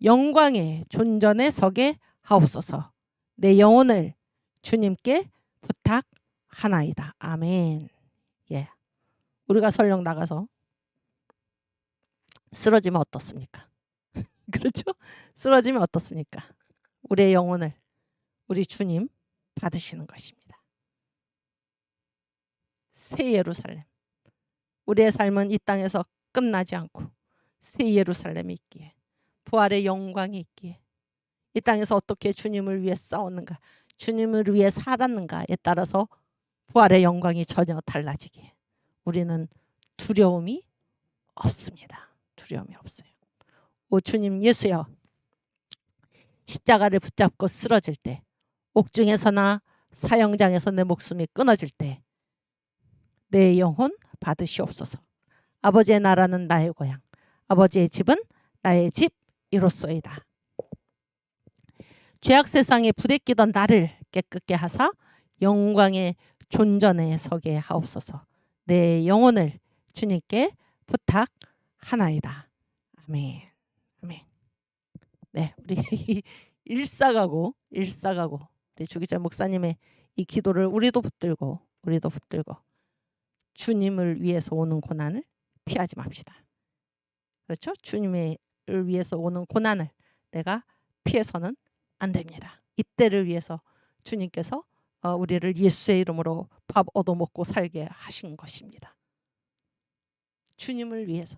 영광의 존전에 서게 하옵소서. 내 영혼을 주님께 부탁하나이다. 아멘. 예, 우리가 설령 나가서 쓰러지면 어떻습니까? 그렇죠? 쓰러지면 어떻습니까? 우리의 영혼을 우리 주님 받으시는 것입니다. 새 예루살렘. 우리의 삶은 이 땅에서 끝나지 않고 새 예루살렘이 있기에, 부활의 영광이 있기에, 이 땅에서 어떻게 주님을 위해 싸웠는가, 주님을 위해 살았는가에 따라서 부활의 영광이 전혀 달라지기에 우리는 두려움이 없습니다. 두려움이 없어요. 오 주님 예수여, 십자가를 붙잡고 쓰러질 때, 옥중에서나 사형장에서 내 목숨이 끊어질 때 내 영혼 받으시옵소서. 아버지의 나라는 나의 고향, 아버지의 집은 나의 집 이로소이다. 죄악 세상에 부대끼던 나를 깨끗게 하사 영광의 존전에 서게 하옵소서. 내 영혼을 주님께 부탁하나이다. 아멘. 아멘. 네, 우리 일사가고 우리 주기자 목사님의 이 기도를 우리도 붙들고 주님을 위해서 오는 고난을 피하지 맙시다. 그렇죠? 주님을 위해서 오는 고난을 내가 피해서는 안 됩니다. 이때를 위해서 주님께서 우리를 예수의 이름으로 밥 얻어먹고 살게 하신 것입니다. 주님을 위해서,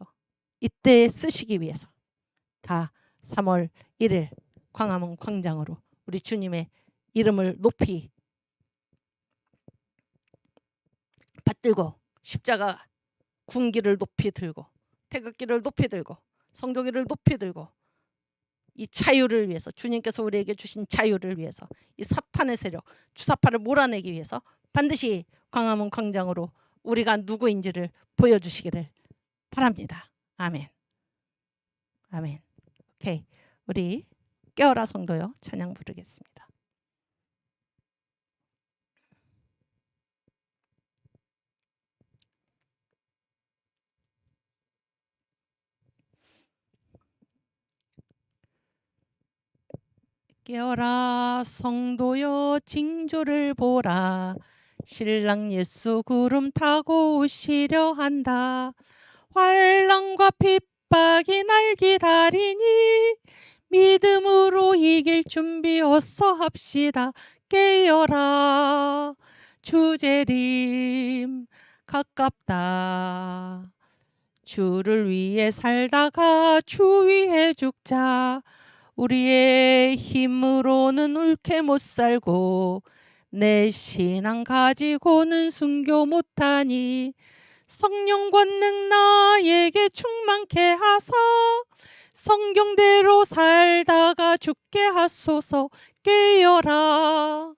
이때에 쓰시기 위해서 다 3월 1일 광화문 광장으로 우리 주님의 이름을 높이 받들고 십자가 군기를 높이 들고 태극기를 높이 들고 성조기를 높이 들고 이 자유를 위해서, 주님께서 우리에게 주신 자유를 위해서, 이 사탄의 세력 주사파를 몰아내기 위해서 반드시 광화문 광장으로 우리가 누구인지를 보여주시기를 바랍니다. 아멘. 아멘. 오케이, 우리 깨어라 성도여 찬양 부르겠습니다. 깨어라 성도여 징조를 보라, 신랑 예수 구름 타고 오시려 한다. 환난과 핍박이 날 기다리니 믿음으로 이길 준비 어서 합시다. 깨어라 주재림 가깝다. 주를 위해 살다가 주 위해 죽자. 우리의 힘으로는 옳게 못 살고 내 신앙 가지고는 순교 못하니 성령 권능 나에게 충만케 하사 성경대로 살다가 죽게 하소서. 깨어라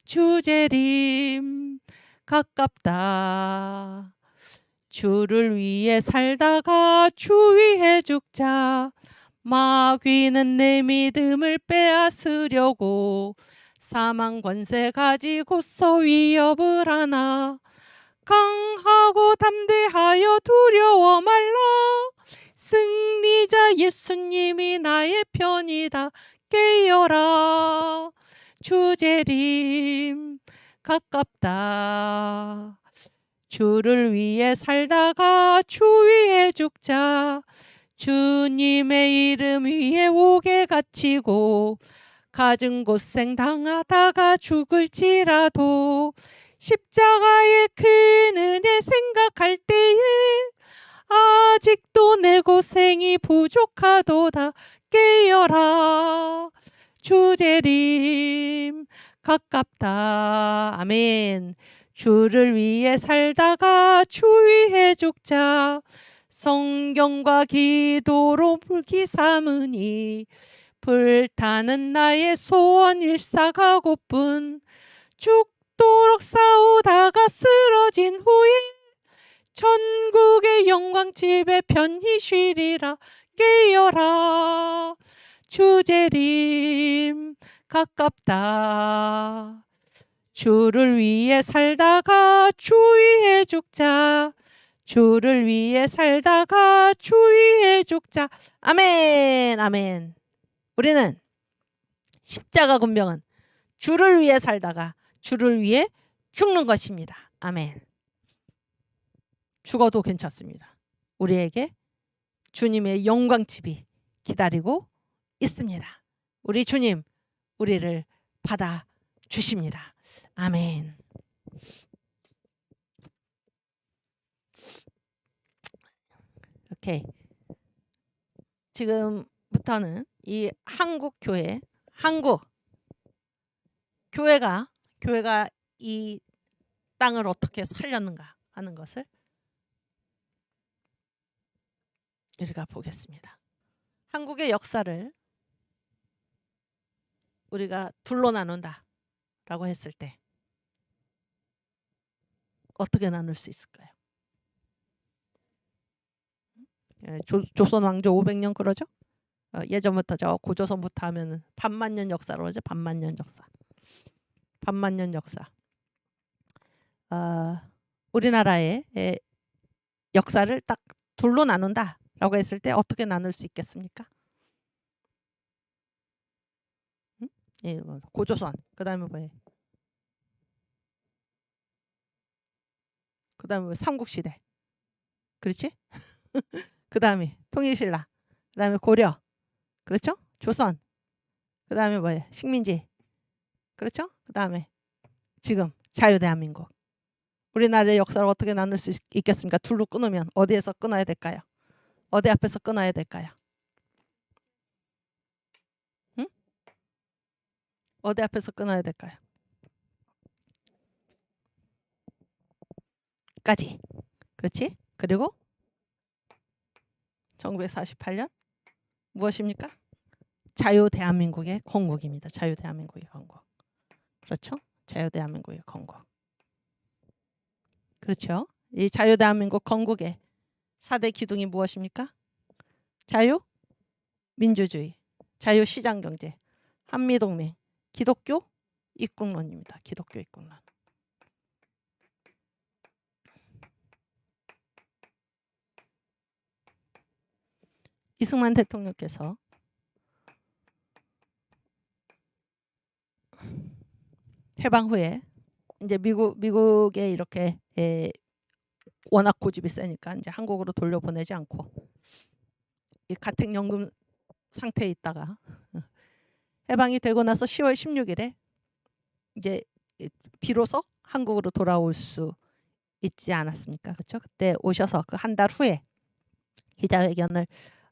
주재림 가깝다. 주를 위해 살다가 주 위해 죽자. 마귀는 내 믿음을 빼앗으려고 사망 권세 가지고서 위협을 하나. 강하고 담대하여 두려워 말라. 승리자 예수님이 나의 편이다. 깨어라 주재림 가깝다. 주를 위해 살다가 주 위해 죽자. 주님의 이름 위에 옥에 갇히고 갖은 고생 당하다가 죽을지라도 십자가의 큰 은혜 생각할 때에 아직도 내 고생이 부족하도다. 깨어라 주재림 가깝다. 아멘. 주를 위해 살다가 주 위해 죽자. 성경과 기도로 불기 삼으니 불타는 나의 소원 일사가고뿐. 죽도록 싸우다가 쓰러진 후에 천국의 영광집에 편히 쉬리라. 깨어라 주재림 가깝다. 주를 위해 살다가 주 위에 죽자. 주를 위해 살다가 주 위에 죽자. 아멘. 아멘. 우리는 십자가 군병은 주를 위해 살다가 주를 위해 죽는 것입니다. 아멘. 죽어도 괜찮습니다. 우리에게 주님의 영광집이 기다리고 있습니다. 우리 주님 우리를 받아 주십니다. 아멘. 오케이. 지금부터는 이 한국 교회가 이 땅을 어떻게 살렸는가 하는 것을 우리가 보겠습니다. 한국의 역사를 우리가 둘로 나눈다라고 했을 때 어떻게 나눌 수 있을까요? 조선 왕조 500년 그러죠? 예전부터 저 고조선부터 하면은 반만년 역사로 하죠. 반만년 역사. 반만년 역사. 우리나라의 역사를 딱 둘로 나눈다라고 했을 때 어떻게 나눌 수 있겠습니까? 예, 뭐 고조선. 그다음에 뭐예요? 그다음에 뭐 삼국시대. 그렇지? 그다음에 통일신라. 그다음에 고려. 그렇죠? 조선. 그다음에 뭐예요? 식민지. 그렇죠? 그다음에 지금 자유대한민국. 우리나라의 역사를 어떻게 나눌 수 있겠습니까? 둘로 끊으면 어디에서 끊어야 될까요? 어디 앞에서 끊어야 될까요? 응? 어디 앞에서 끊어야 될까요? 까지. 그렇지? 그리고 1948년 무엇입니까? 자유대한민국의 건국입니다. 자유대한민국의 건국. 그렇죠? 자유대한민국의 건국. 그렇죠? 이 자유대한민국 건국의 4대 기둥이 무엇입니까? 자유, 민주주의, 자유시장경제, 한미동맹, 기독교 입국론입니다. 기독교 입국론. 이승만 대통령께서 해방 후에 이제 미국에 이렇게 워낙 고집이 세니까 이제 한국으로 돌려보내지 않고 이 가택연금 상태에 있다가 해방이 되고 나서 10월 16일에 이제 비로소 한국으로 돌아올 수 있지 않았습니까? 그렇죠? 그때 오셔서 그 한 달 후에 기자회견을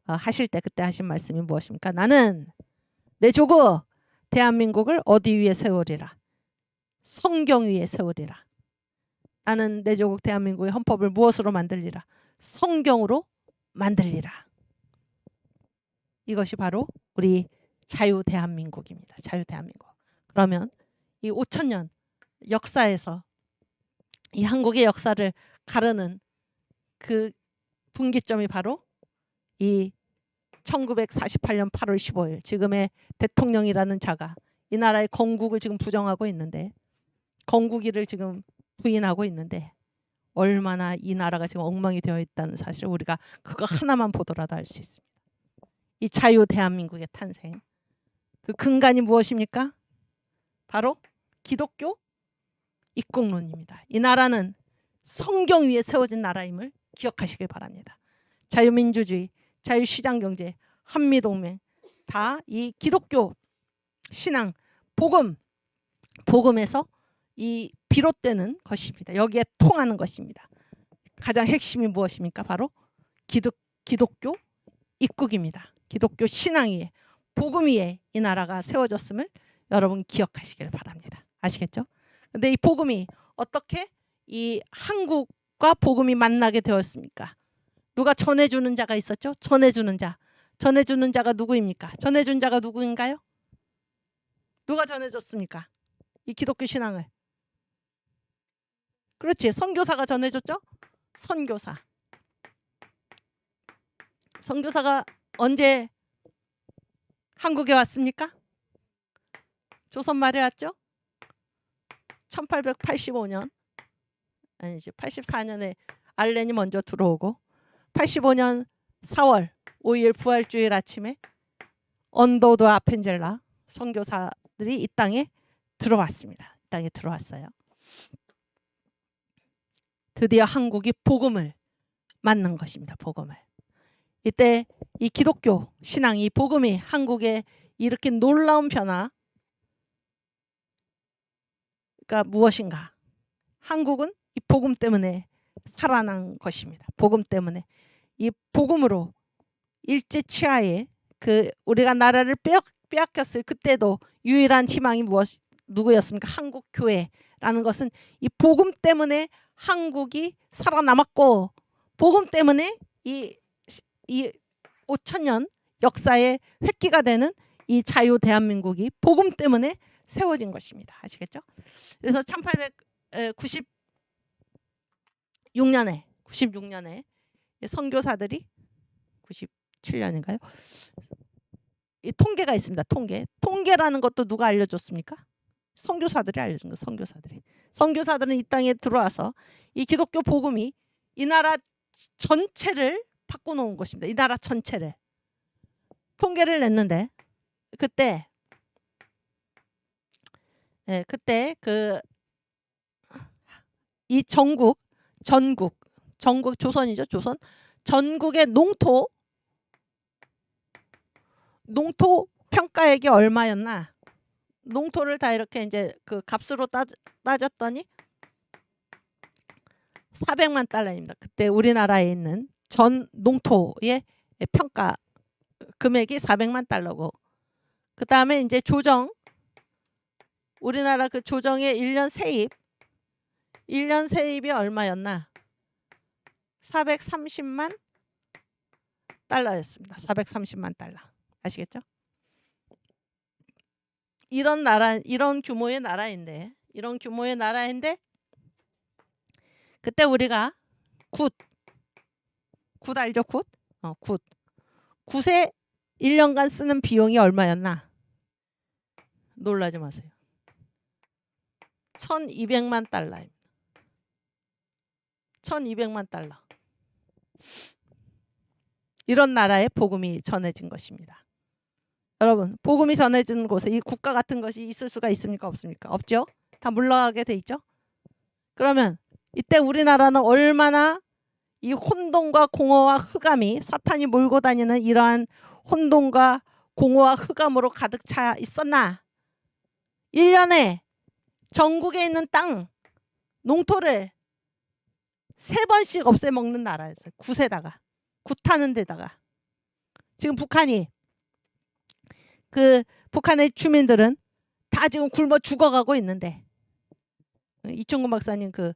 하실 때 그때 하신 말씀이 무엇입니까? 나는 내 조국 대한민국을 어디 위에 세우리라. 성경 위에 세우리라. 나는 내 조국 대한민국의 헌법을 무엇으로 만들리라. 성경으로 만들리라. 이것이 바로 우리 자유대한민국입니다. 자유대한민국. 그러면 이 5,000년 역사에서 이 한국의 역사를 가르는 그 분기점이 바로 이 1948년 8월 15일 지금의 대통령이라는 자가 이 나라의 건국을 지금 부정하고 있는데 건국이를 지금 부인하고 있는데 얼마나 이 나라가 지금 엉망이 되어 있다는 사실을 우리가 그거 하나만 보더라도 알 수 있습니다. 이 자유대한민국의 탄생. 그 근간이 무엇입니까? 바로 기독교 입국론입니다. 이 나라는 성경 위에 세워진 나라임을 기억하시길 바랍니다. 자유민주주의, 자유시장경제, 한미동맹 다 이 기독교 신앙, 복음에서 이 비롯되는 것입니다. 여기에 통하는 것입니다. 가장 핵심이 무엇입니까? 바로 기독교 입국입니다. 기독교 신앙 위에 복음 위에 이 나라가 세워졌음을 여러분 기억하시길 바랍니다. 아시겠죠? 근데 이 복음이 어떻게 이 한국과 복음이 만나게 되었습니까? 누가 전해주는 자가 있었죠? 전해주는 자. 전해주는 자가 누구입니까? 전해준 자가 누구인가요? 누가 전해줬습니까? 이 기독교 신앙을. 그렇지. 선교사가 전해줬죠? 선교사. 선교사가 언제 한국에 왔습니까? 조선 말에 왔죠? 1885년 아니지 84년에 알렌이 먼저 들어오고 85년 4월 5일 부활주일 아침에 언도드 아펜젤라 선교사들이 이 땅에 들어왔습니다. 이 땅에 들어왔어요. 드디어 한국이 복음을 맞는 것입니다. 복음을. 이때 이 기독교 신앙, 이 복음이 한국에 일으킨 놀라운 변화가 무엇인가? 한국은 이 복음 때문에 살아난 것입니다. 복음 때문에. 이 복음으로 일제 치하에 우리가 나라를 빼앗겼을 그때도 유일한 희망이 누구였습니까? 한국 교회라는 것은 이 복음 때문에 한국이 살아남았고, 복음 때문에 이 5천년 역사의 획기가 되는 이 자유 대한민국이 복음 때문에 세워진 것입니다. 아시겠죠? 그래서 1896년에 선교사들이 97년인가요? 이 통계가 있습니다. 통계라는 것도 누가 알려줬습니까? 선교사들이 알려준 거. 선교사들은 이 땅에 들어와서 이 기독교 복음이 이 나라 전체를 바꿔놓은 것입니다. 이 나라 전체를. 통계를 냈는데 그때 이 전국 조선이죠. 조선 전국의 농토 평가액이 얼마였나? 농토를 다 이렇게 이제 그 값으로 따졌더니 400만 달러입니다. 그때 우리나라에 있는 전 농토의 평가 금액이 400만 달러고, 그 다음에 이제 우리나라 그 조정의 1년 세입이 얼마였나? 430만 달러였습니다. 430만 달러. 아시겠죠? 이런 규모의 나라인데 그때 우리가 굿 알죠? 굿에 1년간 쓰는 비용이 얼마였나? 놀라지 마세요. 1200만 달러입니다. 1200만 달러. 이런 나라에 복음이 전해진 것입니다. 여러분, 복음이 전해진 곳에 이 국가 같은 것이 있을 수가 있습니까? 없습니까? 없죠? 다 물러가게 돼 있죠? 그러면 이때 우리나라는 얼마나 이 혼돈과 공허와 흑암이, 사탄이 몰고 다니는 이러한 혼돈과 공허와 흑암으로 가득 차 있었나? 1년에 전국에 있는 땅, 농토를 3번씩 없애먹는 나라였어요. 굿하는 데다가. 지금 북한의 주민들은 다 지금 굶어 죽어가고 있는데, 이충근 박사님 그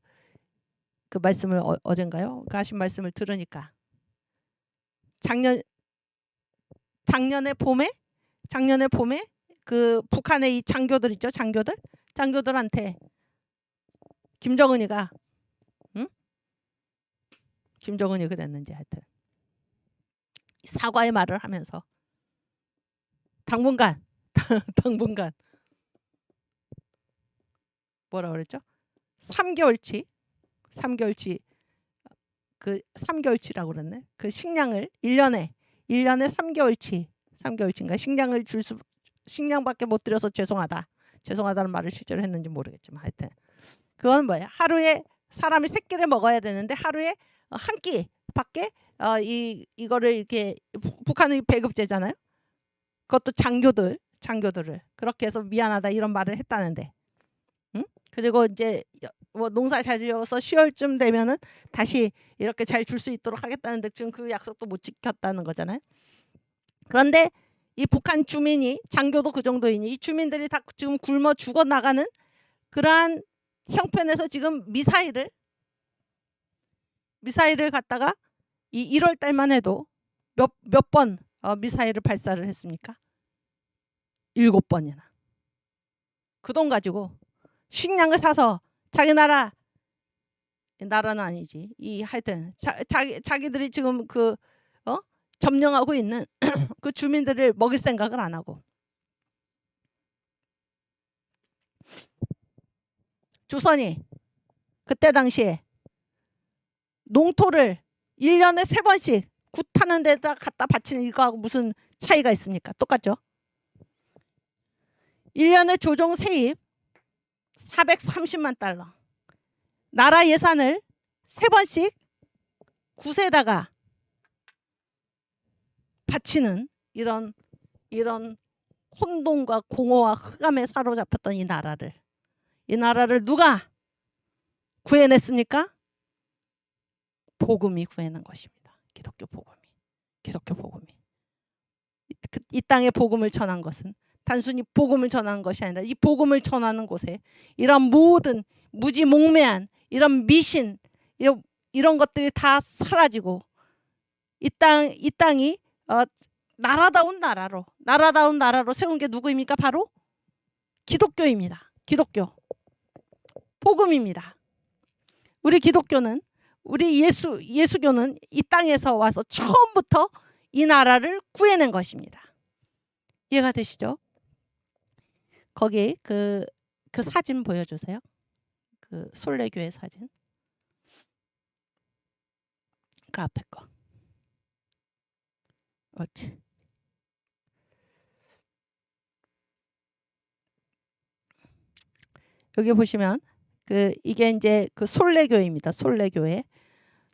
말씀을 어젠가요? 하신 말씀을 들으니까 작년에 봄에 그 북한의 이 장교들 있죠? 장교들한테 김정은이 그랬는지 하여튼 사과의 말을 하면서 당분간 뭐라 그랬죠? 3개월치 그 3개월치라고 그랬네. 그 식량을 1년에 3개월치인가 식량밖에 못 드려서 죄송하다는 말을 실제로 했는지 모르겠지만 하여튼 그건 뭐야? 하루에 사람이 3끼를 먹어야 되는데 하루에 한 끼밖에 이거를 이렇게 북한의 배급제잖아요. 그것도 장교들을 그렇게 해서 미안하다 이런 말을 했다는데, 응? 그리고 이제 뭐 농사 잘 지어서 10월쯤 되면은 다시 이렇게 잘 줄 수 있도록 하겠다는데 지금 그 약속도 못 지켰다는 거잖아요. 그런데 이 북한 주민이, 장교도 그 정도이니 이 주민들이 다 지금 굶어 죽어 나가는 그러한 형편에서 지금 미사일을 갖다가 이 1월 달만 해도 몇 번 미사일을 발사를 했습니까? 7번이나. 그 돈 가지고 식량을 사서 자기 나라는 아니지. 하여튼 자기들이 지금 점령하고 있는 그 주민들을 먹일 생각을 안 하고 조선이 그때 당시에 농토를 1년에 3번씩 굿하는 데다 갖다 바치는 이거하고 무슨 차이가 있습니까? 똑같죠? 1년에 조정 세입 430만 달러. 나라 예산을 3번씩 굿에다가 바치는 이런 혼돈과 공허와 흑암에 사로잡혔던 이 나라를 누가 구해냈습니까? 복음이 구해낸 것입니다. 기독교 복음이. 이 땅에 복음을 전한 것은 단순히 복음을 전하는 것이 아니라 이 복음을 전하는 곳에 이런 모든 무지몽매한 이런 미신 이런 것들이 다 사라지고 이 땅이 나라다운 나라로 세운 게 누구입니까? 바로 기독교입니다. 기독교 복음입니다. 우리 기독교는 우리 예수교는 이 땅에서 와서 처음부터 이 나라를 구해낸 것입니다. 이해가 되시죠? 거기 그 사진 보여주세요. 그 솔레교회 사진. 그 앞에 거. 그렇지. 여기 보시면 이게 이제 그 솔레교회입니다.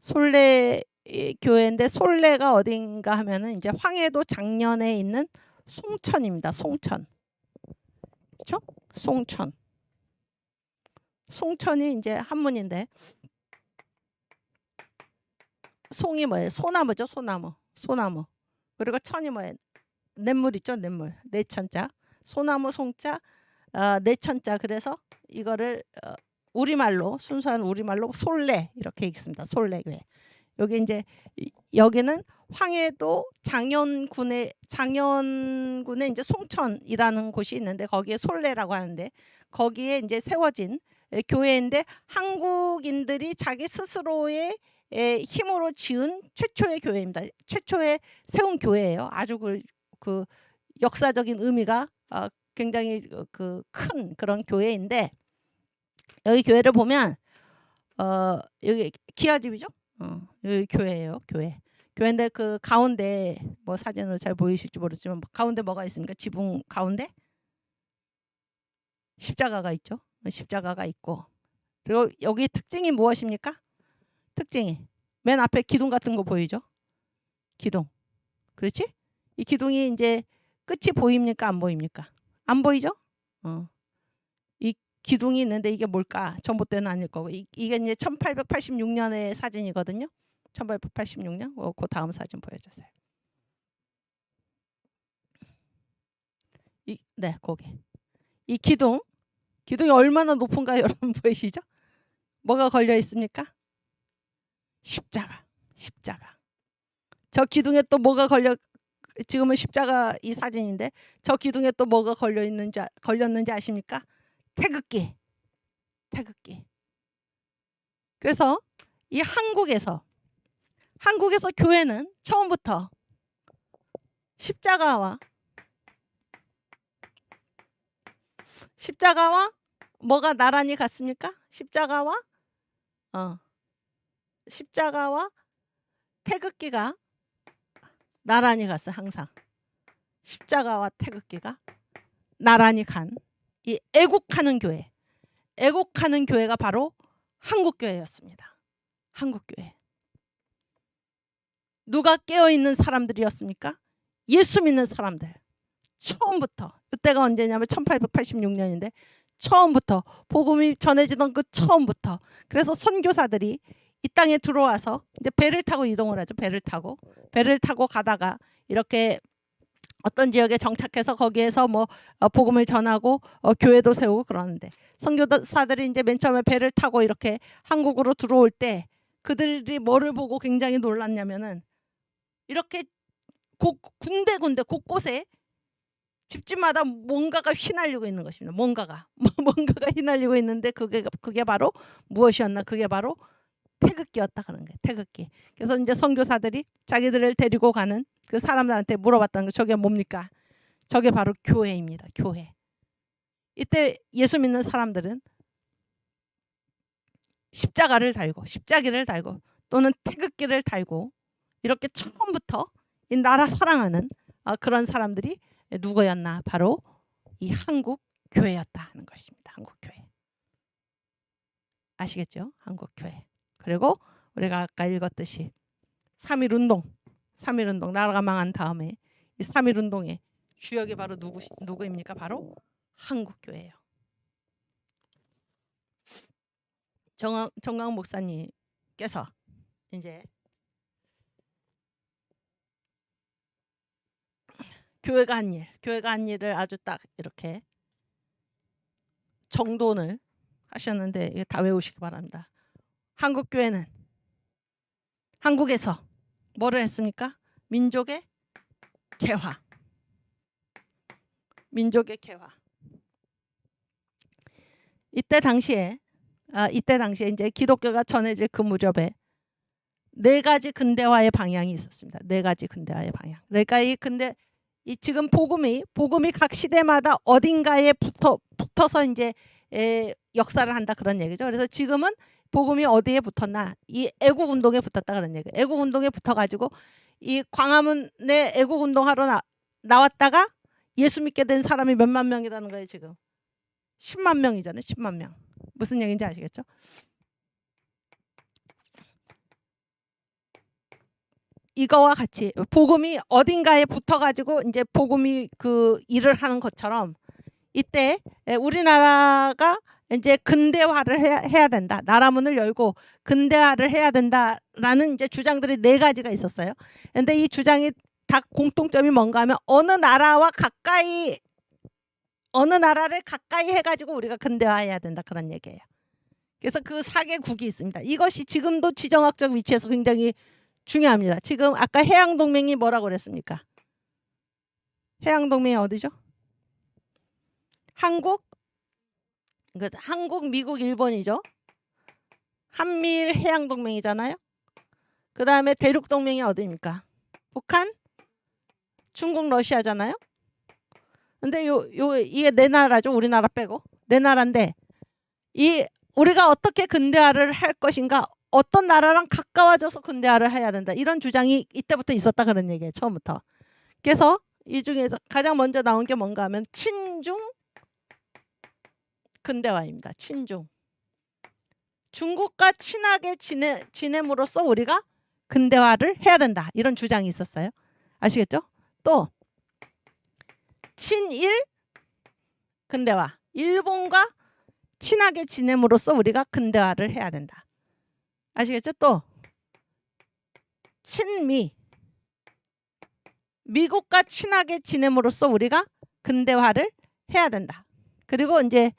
솔레교회인데 솔레가 어딘가 하면은 이제 황해도 장년에 있는 송천입니다. 송천. 그렇죠? 송천이 이제 한문인데 송이 뭐예요? 소나무죠. 소나무. 그리고 천이 뭐예요? 냇물 있죠. 냇물. 내천자. 소나무 송자 내천자. 그래서 이거를 우리말로 순수한 우리말로 솔레 이렇게 읽습니다. 솔레교회. 여기 이제 여기는 황해도 장현군에 이제 송천이라는 곳이 있는데 거기에 솔레라고 하는데 거기에 이제 세워진 교회인데 한국인들이 자기 스스로의 힘으로 지은 최초의 교회입니다. 최초에 세운 교회예요. 아주 그 역사적인 의미가 굉장히 큰 그런 교회인데 여기 교회를 보면 여기 기아집이죠. 여기 교회예요. 교회인데 그 가운데 뭐 사진으로 잘 보이실지 모르지만 가운데 뭐가 있습니까? 지붕 가운데 십자가가 있죠. 십자가가 있고 그리고 여기 특징이 무엇입니까? 특징이 맨 앞에 기둥 같은 거 보이죠? 기둥. 그렇지? 이 기둥이 이제 끝이 보입니까? 안 보입니까? 안 보이죠? 이 기둥이 있는데 이게 뭘까? 전봇 대는 아닐 거고 이게 이제 1886년의 사진이거든요. 1886년. 그 다음 사진 보여주세요. 네, 거기. 이 기둥이 얼마나 높은가 여러분 보이시죠? 뭐가 걸려 있습니까? 십자가. 저 기둥에 또 뭐가 지금은 십자가 이 사진인데 저 기둥에 또 뭐가 걸렸는지 아십니까? 태극기. 그래서 이 한국에서 교회는 처음부터 십자가와 뭐가 나란히 갔습니까? 십자가와 태극기가 나란히 갔어요. 항상 십자가와 태극기가 나란히 간 이 애국하는 교회가 바로 한국교회였습니다. 한국교회. 누가 깨어있는 사람들이었습니까? 예수 믿는 사람들. 처음부터. 그때가 언제냐면 1886년인데 처음부터 복음이 전해지던 그 처음부터. 그래서 선교사들이 이 땅에 들어와서 이제 배를 타고 이동을 하죠. 배를 타고 가다가 이렇게 어떤 지역에 정착해서 거기에서 뭐 복음을 전하고 교회도 세우고 그러는데 선교사들이 이제 맨 처음에 배를 타고 이렇게 한국으로 들어올 때 그들이 뭐를 보고 굉장히 놀랐냐면은 이렇게 군데 곳곳에 집집마다 뭔가가 휘날리고 있는 것입니다. 뭔가가 휘날리고 있는데 그게 바로 무엇이었나? 그게 바로 태극기였다 그런 거예요. 태극기. 그래서 이제 선교사들이 자기들을 데리고 가는 그 사람들한테 물어봤다는 거, 저게 뭡니까? 저게 바로 교회입니다. 교회. 이때 예수 믿는 사람들은 십자기를 달고 또는 태극기를 달고 이렇게 처음부터 이 나라 사랑하는 그런 사람들이 누구였나? 바로 이 한국 교회였다 하는 것입니다. 한국 교회. 아시겠죠? 한국 교회. 그리고 우리가 아까 읽었듯이 3.1운동 나라가 망한 다음에 이 3.1운동의 주역이 바로 누구입니까? 바로 한국 교회예요. 정강 목사님께서 이제 교회가 한 일을 아주 딱 이렇게 정돈을 하셨는데 이거 다 외우시기 바랍니다. 한국 교회는 한국에서 뭐를 했습니까? 민족의 개화. 이때 당시에 이제 기독교가 전해질 그 무렵에 4가지 근대화의 방향이 있었습니다. 4가지 근대화의 방향. 그러니까 이 지금 복음이 각 시대마다 어딘가에 붙어서 이제 역사를 한다 그런 얘기죠. 그래서 지금은 복음이 어디에 붙었나? 이 애국 운동에 붙었다 그런 얘기예요. 애국 운동에 붙어가지고 이 광화문에 애국 운동하러 나왔다가 예수 믿게 된 사람이 몇만 명이라는 거예요. 지금 10만 명이잖아요. 10만 명. 무슨 얘기인지 아시겠죠? 이거와 같이 복음이 어딘가에 붙어가지고 이제 복음이 그 일을 하는 것처럼 이때 우리나라가 이제 근대화를 해야 된다. 나라 문을 열고 근대화를 해야 된다라는 이제 주장들이 4가지가 있었어요. 그런데 이 주장이 다 공통점이 뭔가 하면 어느 나라를 가까이 해가지고 우리가 근대화해야 된다 그런 얘기예요. 그래서 그 4개국이 있습니다. 이것이 지금도 지정학적 위치에서 굉장히 중요합니다. 지금 아까 해양동맹이 뭐라고 그랬습니까? 해양동맹이 어디죠? 한국, 미국, 일본이죠. 한미일 해양동맹이잖아요. 그 다음에 대륙동맹이 어디입니까? 북한, 중국, 러시아잖아요. 근데 이게 4나라죠. 우리나라 빼고 4나라인데 우리가 어떻게 근대화를 할 것인가, 어떤 나라랑 가까워져서 근대화를 해야 된다. 이런 주장이 이때부터 있었다 그런 얘기예요. 처음부터. 그래서 이 중에서 가장 먼저 나온 게 뭔가 하면 친중 근대화입니다. 친중. 중국과 친하게 지냄으로써 우리가 근대화를 해야 된다. 이런 주장이 있었어요. 아시겠죠? 또 친일 근대화. 일본과 친하게 지냄으로써 우리가 근대화를 해야 된다. 아시겠죠? 또 친미. 미국과 친하게 지냄으로써 우리가 근대화를 해야 된다. 그리고 이제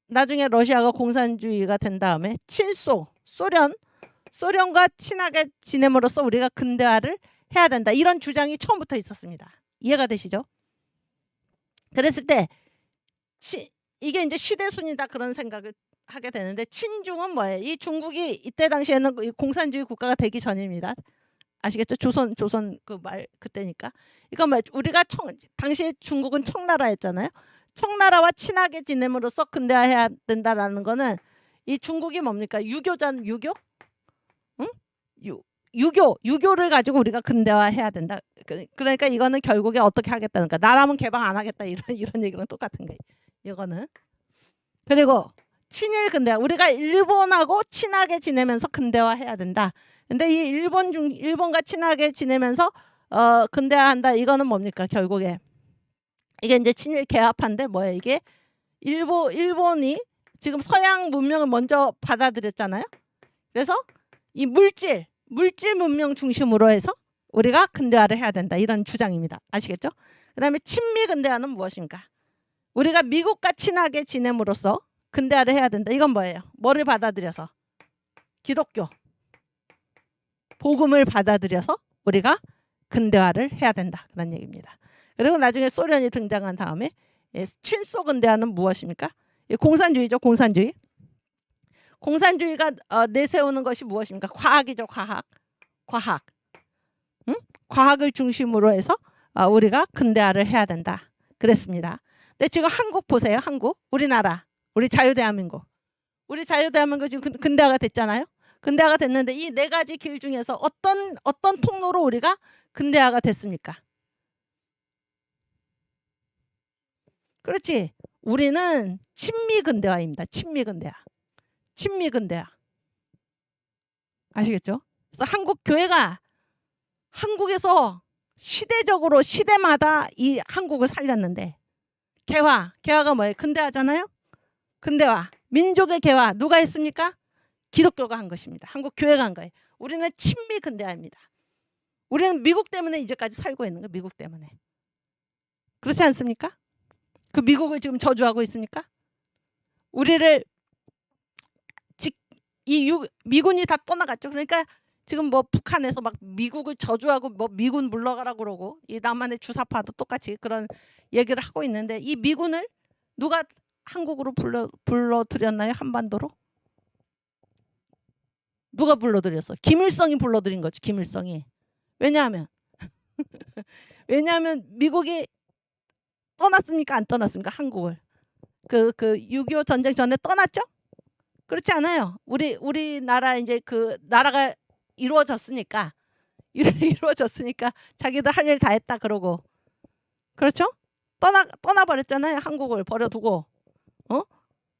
나중에 러시아가 공산주의가 된 다음에 친소, 소련과 친하게 지냄으로써 우리가 근대화를 해야 된다. 이런 주장이 처음부터 있었습니다. 이해가 되시죠? 그랬을 때 이게 이제 시대순위다 그런 생각을 하게 되는데, 친중은 뭐예요? 이 중국이 이때 당시에는 공산주의 국가가 되기 전입니다. 아시겠죠? 조선 그 말 그때니까. 이거 뭐 우리가 당시에 중국은 청나라였잖아요. 청나라와 친하게 지냄으로써 근대화해야 된다라는 거는 이 중국이 뭡니까? 유교전 유교? 응? 유교를 가지고 우리가 근대화해야 된다. 그러니까 이거는 결국에 어떻게 하겠다는 거야. 나라면 개방 안 하겠다 이런 얘기랑 똑같은 거예요. 이거는. 그리고 친일 근대화. 우리가 일본하고 친하게 지내면서 근대화해야 된다. 근데 이 일본과 친하게 지내면서 근대화한다. 이거는 뭡니까? 결국에 이게 이제 친일 개화파인데 뭐예요? 이게 일본이 지금 서양 문명을 먼저 받아들였잖아요. 그래서 이 물질 문명 중심으로 해서 우리가 근대화를 해야 된다. 이런 주장입니다. 아시겠죠? 그다음에 친미 근대화는 무엇입니까? 우리가 미국과 친하게 지냄으로써 근대화를 해야 된다. 이건 뭐예요? 뭐를 받아들여서? 기독교. 복음을 받아들여서 우리가 근대화를 해야 된다. 그런 얘기입니다. 그리고 나중에 소련이 등장한 다음에 친소 근대화는 무엇입니까? 공산주의죠. 공산주의. 공산주의가 내세우는 것이 무엇입니까? 과학이죠. 과학. 응? 과학을 중심으로 해서 우리가 근대화를 해야 된다. 그랬습니다. 근데 지금 한국 보세요. 한국. 우리나라. 우리 자유대한민국. 우리 자유대한민국 지금 근대화가 됐잖아요. 근대화가 됐는데 이 네 가지 길 중에서 어떤 통로로 우리가 근대화가 됐습니까? 그렇지. 우리는 친미 근대화입니다. 친미 근대화. 친미 근대화. 아시겠죠? 그래서 한국 교회가 한국에서 시대적으로 시대마다 이 한국을 살렸는데 개화가 뭐예요? 근대화잖아요. 근대화. 민족의 개화 누가 했습니까? 기독교가 한 것입니다. 한국 교회가 한 거예요. 우리는 친미 근대화입니다. 우리는 미국 때문에 이제까지 살고 있는 거예요. 미국 때문에. 그렇지 않습니까? 그 미국을 지금 저주하고 있습니까? 우리를 미군이 다 떠나갔죠. 그러니까 지금 뭐 북한에서 막 미국을 저주하고 뭐 미군 물러가라 그러고 이 남한의 주사파도 똑같이 그런 얘기를 하고 있는데 이 미군을 누가 한국으로 불러들였나요? 한반도로? 누가 불러들였어? 김일성이 불러들인 거지. 김일성이. 왜냐하면 미국이 떠났습니까? 안 떠났습니까? 한국을. 그 6.25 전쟁 전에 떠났죠? 그렇지 않아요. 우리나라 이제 그 나라가 이루어졌으니까 자기들 할 일 다 했다 그러고 그렇죠? 떠나버렸잖아요. 한국을 버려두고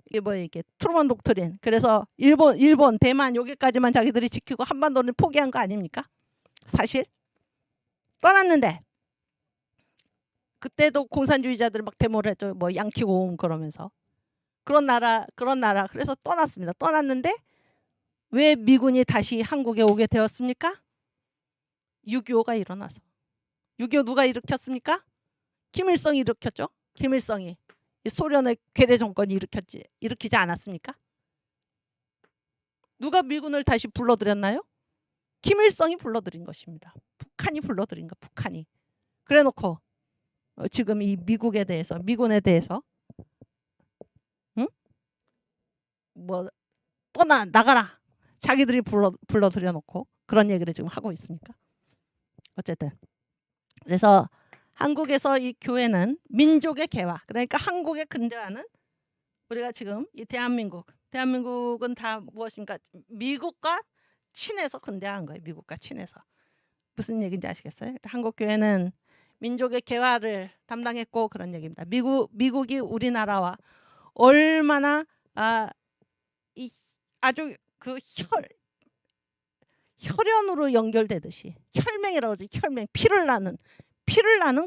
이게 뭐 이게 트루먼 독트린. 그래서 일본, 대만 여기까지만 자기들이 지키고 한반도는 포기한 거 아닙니까? 사실 떠났는데 그때도 공산주의자들 막 데모를 했죠. 뭐 양키고 그러면서 그런 나라 그래서 떠났습니다. 떠났는데 왜 미군이 다시 한국에 오게 되었습니까? 6.25가 일어나서. 6.25 누가 일으켰습니까? 김일성이 일으켰죠. 김일성이 소련의 괴뢰 정권이 일으키지 않았습니까? 누가 미군을 다시 불러들였나요? 김일성이 불러들인 것입니다. 북한이 불러들인 거. 북한이. 그래놓고 지금 이 미군에 대해서 응? 뭐 나가라. 자기들이 불러들여놓고 그런 얘기를 지금 하고 있으니까. 어쨌든 그래서 한국에서 이 교회는 민족의 개화, 그러니까 한국의 근대화는 우리가 지금 이 대한민국은 다 무엇입니까? 미국과 친해서 근대화한 거예요. 미국과 친해서. 무슨 얘기인지 아시겠어요? 한국 교회는 민족의 개화를 담당했고 그런 얘기입니다. 미국이 우리나라와 얼마나 아주 그 혈연으로 연결되듯이 혈맹이라고 하지. 혈맹, 피를 나는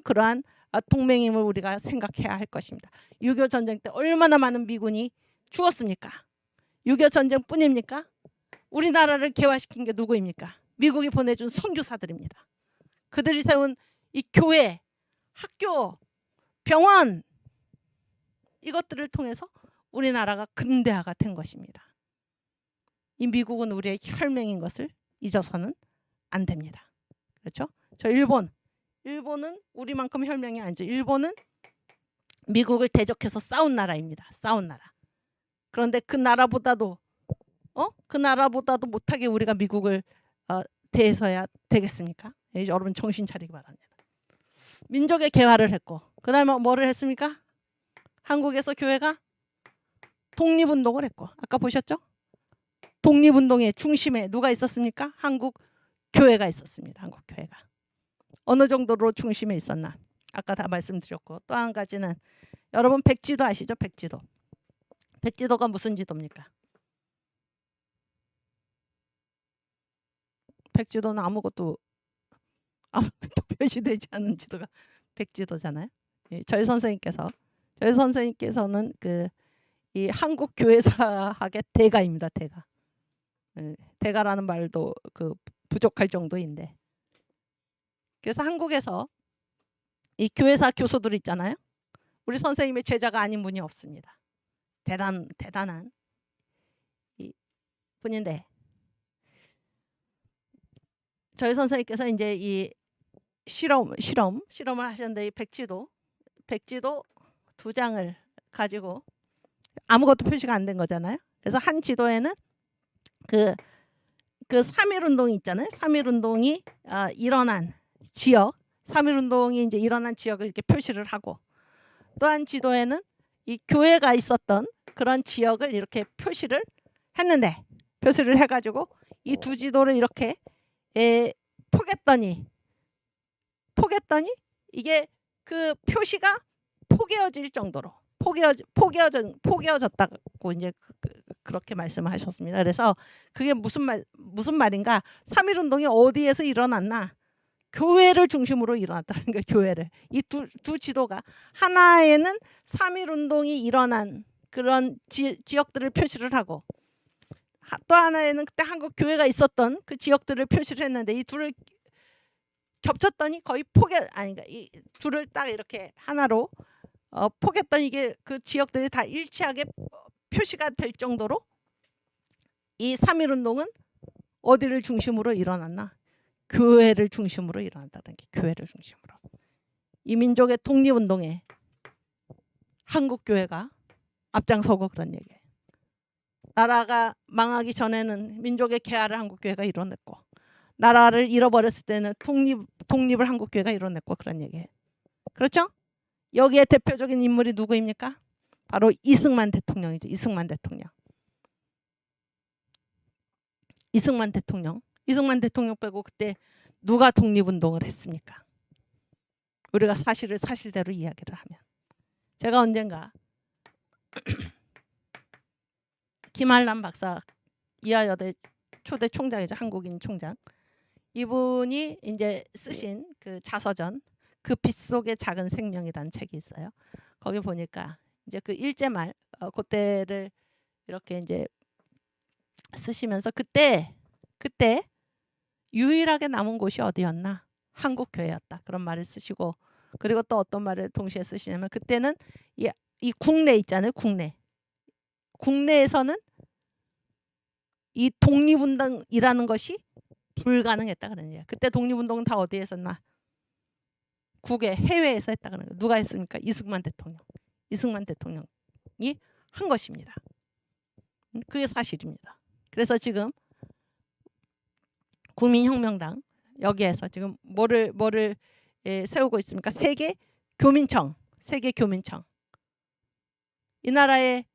그러한 동맹임을 우리가 생각해야 할 것입니다. 6.25 전쟁 때 얼마나 많은 미군이 죽었습니까? 6.25 전쟁뿐입니까? 우리나라를 개화시킨 게 누구입니까? 미국이 보내준 선교사들입니다. 그들이 세운 이 교회, 학교, 병원 이것들을 통해서 우리나라가 근대화가 된 것입니다. 이 미국은 우리의 혈맹인 것을 잊어서는 안 됩니다. 그렇죠? 저 일본은 우리만큼 혈맹이 아니죠. 일본은 미국을 대적해서 싸운 나라입니다. 싸운 나라. 그런데 그 나라보다도 못하게 우리가 미국을 대해서야 되겠습니까? 여러분 정신 차리기 바랍니다. 민족의 개화를 했고 그다음에 뭐를 했습니까? 한국에서 교회가 독립운동을 했고 아까 보셨죠? 독립운동의 중심에 누가 있었습니까? 한국 교회가 있었습니다. 한국 교회가. 어느 정도로 중심에 있었나? 아까 다 말씀드렸고 또 한 가지는 여러분 백지도 아시죠? 백지도가 무슨 지도입니까? 백지도는 아무것도 표시되지 않은 지도가 백지도잖아요. 저희 선생님께서는 이 한국 교회사학의 대가입니다. 대가라는 말도 부족할 정도인데 그래서 한국에서 이 교회사 교수들 있잖아요. 우리 선생님의 제자가 아닌 분이 없습니다. 대단한 이 분인데 저희 선생님께서 이제 이 실험을 하셨는데 이 백지도 2장을 가지고 아무것도 표시가 안 된 거잖아요. 그래서 한 지도에는 그 3.1운동이 있잖아요. 3.1운동이 일어난 지역, 3.1운동이 이제 일어난 지역을 이렇게 표시를 하고, 또한 지도에는 이 교회가 있었던 그런 지역을 이렇게 표시를 했는데, 표시를 해가지고 이 두 지도를 이렇게 포갰더니 이게 그 표시가 포개어질 정도로 포개어졌다고 이제 그렇게 말씀하셨습니다. 그래서 그게 무슨 말인가? 3.1운동이 어디에서 일어났나? 교회를 중심으로 일어났다는 거예요. 교회를. 이 두 지도가 하나에는 3.1운동이 일어난 그런 지역들을 표시를 하고, 또 하나에는 그때 한국 교회가 있었던 그 지역들을 표시를 했는데, 이 둘을 겹쳤더니 거의 이 둘을 딱 이렇게 하나로 포겠더니 이게 그 지역들이 다 일치하게 표시가 될 정도로 이 3.1운동은 어디를 중심으로 일어났나? 교회를 중심으로 일어났다는 게, 교회를 중심으로. 이 민족의 독립운동에 한국 교회가 앞장서고 그런 얘기예요. 나라가 망하기 전에는 민족의 개화를 한국 교회가 이뤄냈고, 나라를 잃어버렸을 때는 독립을 한국 교회가 이뤄냈고 그런 얘기예요. 그렇죠? 여기에 대표적인 인물이 누구입니까? 바로 이승만 대통령이죠. 이승만 대통령. 이승만 대통령 빼고 그때 누가 독립운동을 했습니까? 우리가 사실을 사실대로 이야기를 하면, 제가 언젠가 김한남 박사, 이화여대 초대 총장이죠. 한국인 총장. 이분이 이제 쓰신 그 자서전, 그 빛 속의 작은 생명이라는 책이 있어요. 거기 보니까 이제 그 일제말 그때를 이렇게 이제 쓰시면서 그때 유일하게 남은 곳이 어디였나? 한국 교회였다. 그런 말을 쓰시고, 그리고 또 어떤 말을 동시에 쓰시냐면, 그때는 이 국내 있잖아요. 국내에서는 이 독립운동이라는 것이 불가능했다 그러는 거예요. 그때 독립운동은 다 어디에 했었나? 해외에서 했다 그러는 거예요. 누가 했습니까? 이승만 대통령이 한 것입니다. 그게 사실입니다. 그래서 지금 국민혁명당 여기에서 지금 뭐를 세우고 있습니까? 세계 교민청. 이 나라의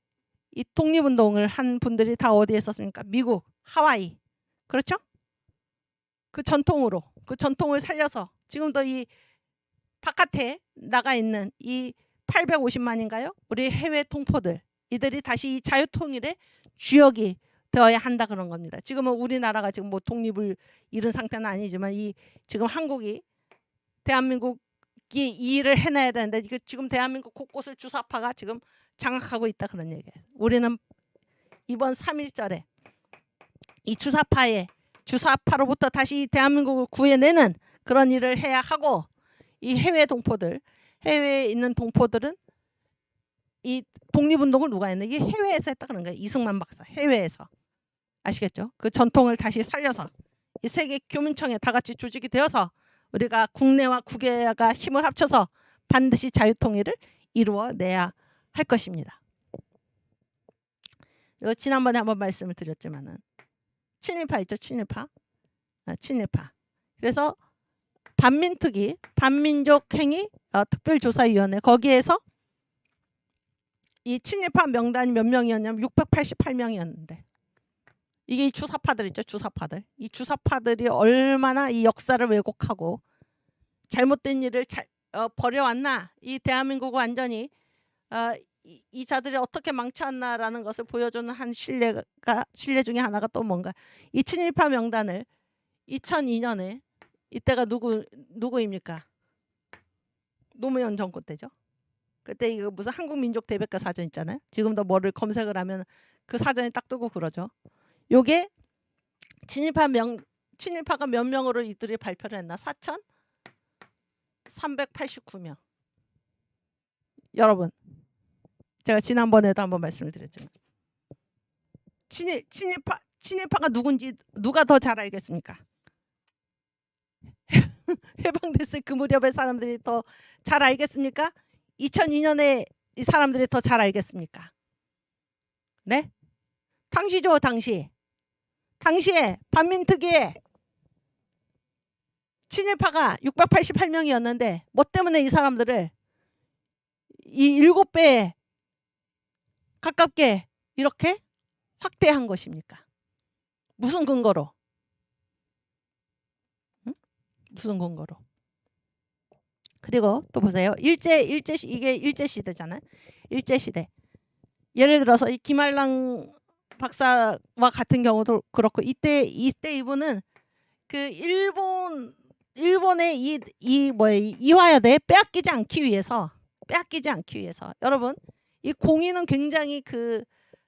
이 독립운동을 한 분들이 다 어디에 있었습니까? 미국, 하와이. 그렇죠? 그 전통을 살려서 지금도 이 바깥에 나가 있는 이 850만인가요? 우리 해외 동포들, 이들이 다시 이 자유통일의 주역이 되어야 한다 그런 겁니다. 지금은 우리나라가 지금 뭐 독립을 이룬 상태는 아니지만, 이 지금 한국이, 대한민국이 이 일을 해내야 되는데, 지금 대한민국 곳곳을 주사파가 지금 장악하고 있다 그런 얘기예요. 우리는 이번 3.1절에 이 주사파로부터 다시 대한민국을 구해내는 그런 일을 해야 하고, 이 해외에 있는 동포들은 이 독립운동을 누가 했나? 이게 해외에서 했다 그런 거예요. 이승만 박사 해외에서. 아시겠죠? 그 전통을 다시 살려서 이 세계 교민청에 다 같이 조직이 되어서 우리가 국내와 국외가 힘을 합쳐서 반드시 자유통일을 이루어내야 할 것입니다. 이거 지난번에 한번 말씀을 드렸지만은 친일파 있죠? 친일파. 그래서 반민특위, 반민족행위 특별조사위원회, 거기에서 이 친일파 명단이 몇 명이었냐면 688명이었는데, 이게 이 주사파들 있죠? 이 주사파들이 얼마나 이 역사를 왜곡하고 잘못된 일을 벌여왔나, 이 대한민국을 완전히 이 자들이 어떻게 망쳐왔나라는 것을 보여주는 한 신뢰 중에 하나가 또 뭔가, 이 친일파 명단을 2002년에 이때가 누구입니까? 노무현 정권 때죠. 그때 이거 무슨 한국민족 대백과 사전 있잖아요. 지금도 뭐를 검색을 하면 그 사전이 딱 뜨고 그러죠. 요게 친일파가 몇 명으로 이들이 발표를 했나? 4,389명. 여러분, 제가 지난번에도 한번 말씀을 드렸지만, 친일파가 누군지 누가 더 잘 알겠습니까? 해방됐을 그 무렵의 사람들이 더 잘 알겠습니까? 2002년에 이 사람들이 더 잘 알겠습니까? 네? 당시죠, 당시. 당시에 반민특위에 친일파가 688명이었는데 뭐 때문에 이 사람들을 이 7배에 가깝게 이렇게 확대한 것입니까? 무슨 근거로? 응? 무슨 근거로? 그리고 또 보세요. 이게 일제 시대잖아요. 일제 시대. 예를 들어서 이 김알랑 박사와 같은 경우도 그렇고 이때 이분은 그 일본의 이 이화여대 빼앗기지 않기 위해서 여러분 이 공인은 굉장히 그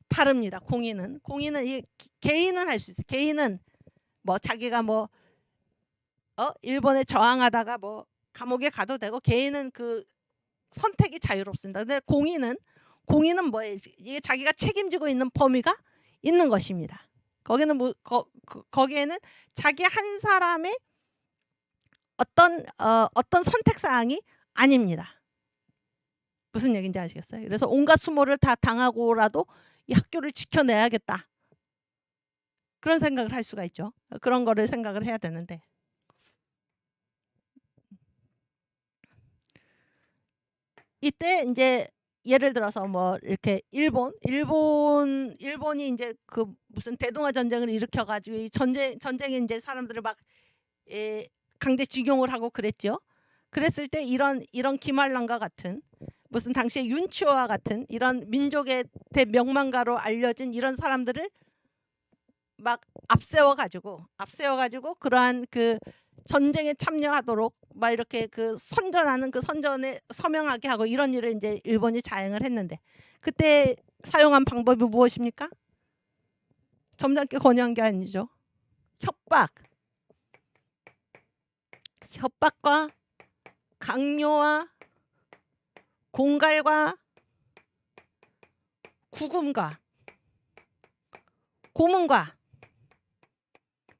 다릅니다. 공인은 이 개인은 할 수 있어요. 개인은 뭐 자기가 뭐 일본에 저항하다가 뭐 감옥에 가도 되고 개인은 그 선택이 자유롭습니다. 근데 공인은 뭐예요? 이게 자기가 책임지고 있는 범위가 있는 것입니다. 거기는 거기에는 자기 한 사람의 어떤 선택 사항이 아닙니다. 무슨 얘기인지 아시겠어요? 그래서 온갖 수모를 다 당하고라도 이 학교를 지켜내야겠다. 그런 생각을 할 수가 있죠. 그런 거를 생각을 해야 되는데 이때 이제 예를 들어서 뭐 이렇게 일본이 이제 그 무슨 대동아 전쟁을 일으켜 가지고 이 전쟁에 이제 사람들을 막 강제 징용을 하고 그랬죠. 그랬을 때 이런 김알랑과 같은 무슨 당시에 윤치호와 같은 이런 민족의 대명망가로 알려진 이런 사람들을 막 앞세워 가지고 그러한 그 전쟁에 참여하도록 막 이렇게 그 선전하는 그 선전에 서명하게 하고 이런 일을 이제 일본이 자행을 했는데 그때 사용한 방법이 무엇입니까? 점잖게 권유한 게 아니죠. 협박과 강요와 공갈과 구금과 고문과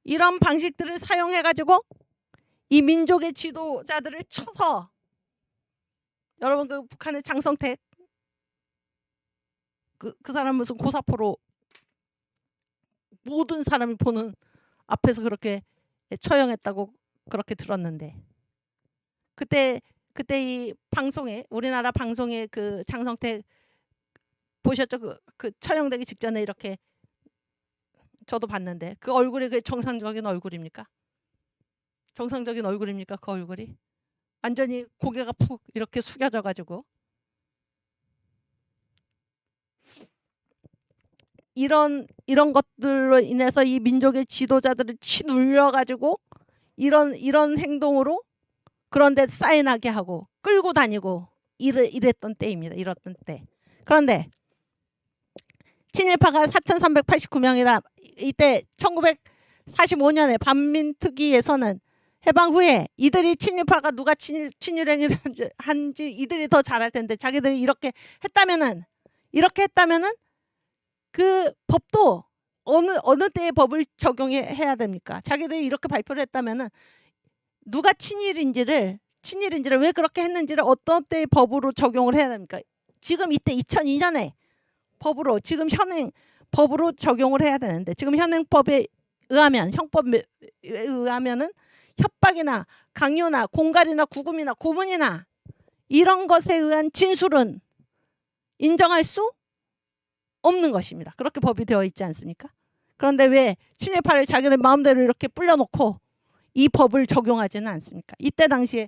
이런 방식들을 사용해 가지고 이 민족의 지도자들을 쳐서 여러분 그 북한의 장성택 그 사람 무슨 고사포로 모든 사람이 보는 앞에서 그렇게 처형했다고 그렇게 들었는데 그때 이 방송에 우리나라 방송에 그 장성택 보셨죠? 그 처형되기 직전에 이렇게 저도 봤는데 그 얼굴이 그 정상적인 얼굴입니까? 정상적인 얼굴입니까? 그 얼굴이 완전히 고개가 푹 이렇게 숙여져 가지고 이런 것들로 인해서 이 민족의 지도자들을 치눌려 가지고 이런 행동으로 그런데 사인하게 하고 끌고 다니고 이랬던 때입니다. 이랬던 때. 그런데 친일파가 4,389명이다. 이때 1945년에 반민특위에서는 해방 후에 이들이 친일파가 누가 친일행위를 한지 이들이 더 잘할 텐데 자기들이 이렇게 했다면은 그 법도 어느 때의 법을 적용해야 됩니까? 자기들이 이렇게 발표를 했다면은 누가 친일인지를 왜 그렇게 했는지를 어떤 때의 법으로 적용을 해야 됩니까? 지금 이때 2002년에 법으로 지금 현행 법으로 적용을 해야 되는데 지금 현행법에 의하면 형법에 의하면은 협박이나 강요나 공갈이나 구금이나 고문이나 이런 것에 의한 진술은 인정할 수 없는 것입니다. 그렇게 법이 되어 있지 않습니까? 그런데 왜 친일파를 자기들 마음대로 이렇게 불려놓고 이 법을 적용하지는 않습니까? 이때 당시에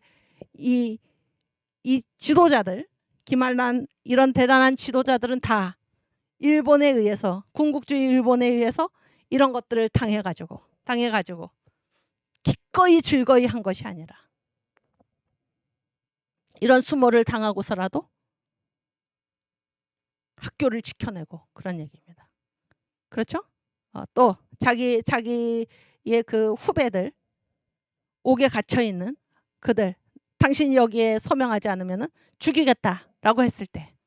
이 지도자들 김알란 이런 대단한 지도자들은 다 일본에 의해서 군국주의 일본에 의해서 이런 것들을 당해가지고 기꺼이 즐거이 한 것이 아니라 이런 수모를 당하고서라도 학교를 지켜내고 그런 얘기입니다. 그렇죠? 또 자기의 그 후배들 옥에 갇혀 있는 그들 당신이 여기에 서명하지 않으면 죽이겠다라고 했을 때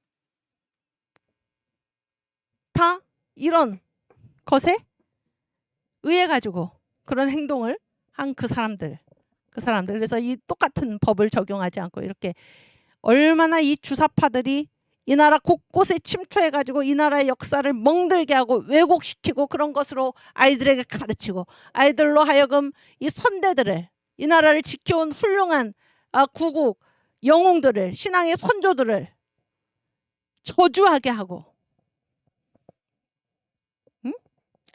다 이런 것에 의해 가지고 그런 행동을 한 그 사람들 그래서 이 똑같은 법을 적용하지 않고 이렇게 얼마나 이 주사파들이 이 나라 곳곳에 침투해가지고 이 나라의 역사를 멍들게 하고 왜곡시키고 그런 것으로 아이들에게 가르치고 아이들로 하여금 이 선대들을 이 나라를 지켜온 훌륭한 구국 영웅들을 신앙의 선조들을 저주하게 하고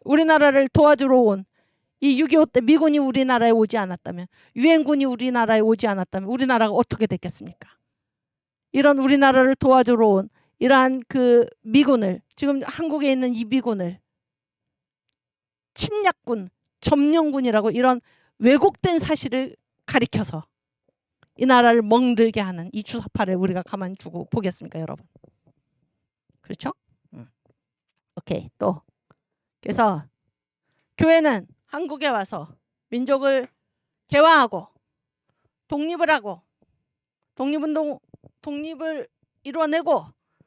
우리나라를 도와주러 온 이 6.25 때 미군이 우리나라에 오지 않았다면 유엔군이 우리나라에 오지 않았다면 우리나라가 어떻게 됐겠습니까? 이런 우리나라를 도와주러 온 이러한 그 미군을 지금 한국에 있는 이 미군을 침략군, 점령군이라고 이런 왜곡된 사실을 가리켜서 이 나라를 멍들게 하는 이 주사파를 우리가 가만히 두고 보겠습니까, 여러분? 그렇죠? 오케이. 또 그래서 교회는 한국에 와서 민족을 개화하고 독립을 하고 독립운동 독립을 이루어내고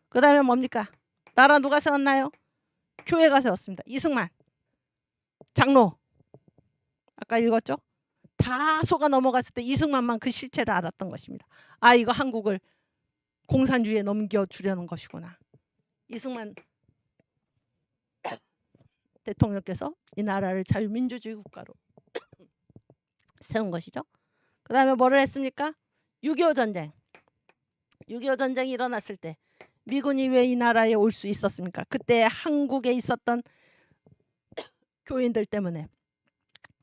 그 다음에 뭡니까? 나라 누가 세웠나요? 교회가 세웠습니다. 이승만 장로 아까 읽었죠? 다 속아 넘어갔을 때 이승만만 그 실체를 알았던 것입니다. 아, 이거 한국을 공산주의에 넘겨주려는 것이구나. 이승만 대통령께서 이 나라를 자유민주주의 국가로 세운 것이죠. 그 다음에 뭐를 했습니까? 6.25 전쟁. 6.25 전쟁이 일어났을 때 미군이 왜 이 나라에 올 수 있었습니까? 그때 한국에 있었던 교인들 때문에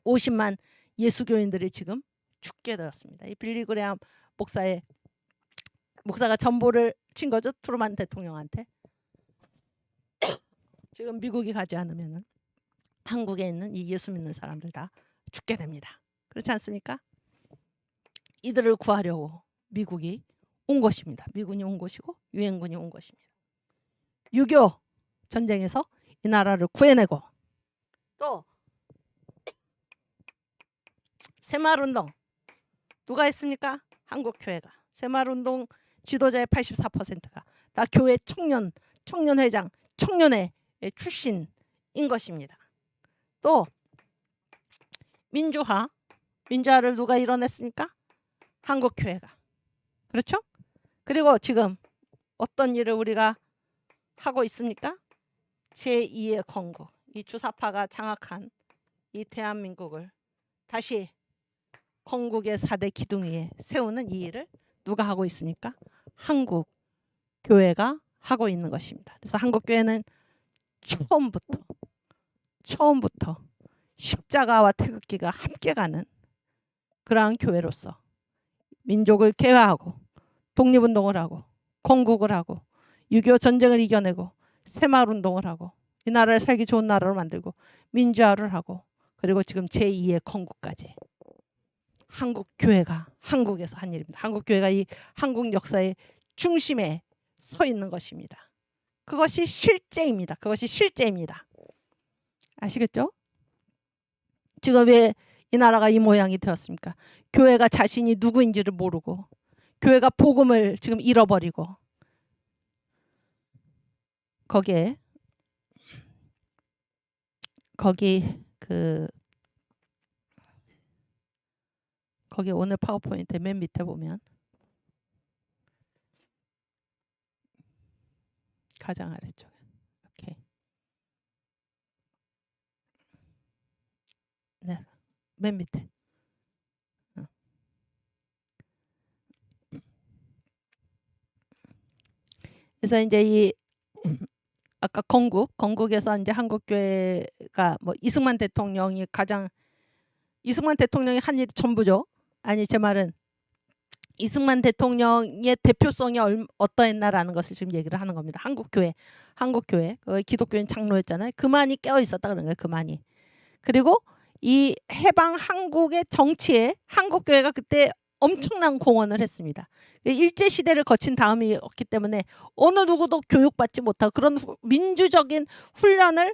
50만 예수교인들이 지금 죽게 되었습니다. 이 빌리 그레함 목사가 전보를 친 거죠. 트루만 대통령한테. 지금 미국이 가지 않으면 한국에 있는 이 예수 믿는 사람들 다 죽게 됩니다. 그렇지 않습니까? 이들을 구하려고 미국이 온 것입니다. 미군이 온 것이고 유엔군이 온 것입니다. 6.25 전쟁에서 이 나라를 구해내고 또 새마을운동 누가 했습니까? 한국교회가. 새마을운동 지도자의 84%가 다 교회 청년회장, 청년회 출신인 것입니다. 또 민주화를 누가 이뤄냈습니까? 한국교회가. 그렇죠? 그리고 지금 어떤 일을 우리가 하고 있습니까? 제2의 건국. 이 주사파가 장악한 이 대한민국을 다시 건국의 4대 기둥 위에 세우는 이 일을 누가 하고 있습니까? 한국교회가 하고 있는 것입니다. 그래서 한국교회는 처음부터 십자가와 태극기가 함께 가는 그러한 교회로서 민족을 개화하고 독립운동을 하고 건국을 하고 6.25 전쟁을 이겨내고 새마을운동을 하고 이 나라를 살기 좋은 나라로 만들고 민주화를 하고 그리고 지금 제2의 건국까지 한국교회가 한국에서 한 일입니다. 한국교회가 이 한국 역사의 중심에 서 있는 것입니다. 그것이 실제입니다. 그것이 실제입니다. 아시겠죠? 지금 왜 이 나라가 이 모양이 되었습니까? 교회가 자신이 누구인지를 모르고 교회가 복음을 지금 잃어버리고 거기 오늘 파워포인트 맨 밑에 보면 가장 아래쪽에 이렇게 네, 맨 밑에 그래서 이제 이 아까 건국에서 이제 한국교회가 뭐 이승만 대통령이 한 일이 전부죠. 아니 제 말은 이승만 대통령의 대표성이 어떠했나라는 것을 지금 얘기를 하는 겁니다. 한국교회 그 기독교인 장로였잖아요. 그만이 깨어 있었다 그런 거예요. 그만이. 그리고 이 해방 한국의 정치에 한국교회가 그때 엄청난 공헌을 했습니다. 일제 시대를 거친 다음이었기 때문에 어느 누구도 교육받지 못하고 그런 민주적인 훈련을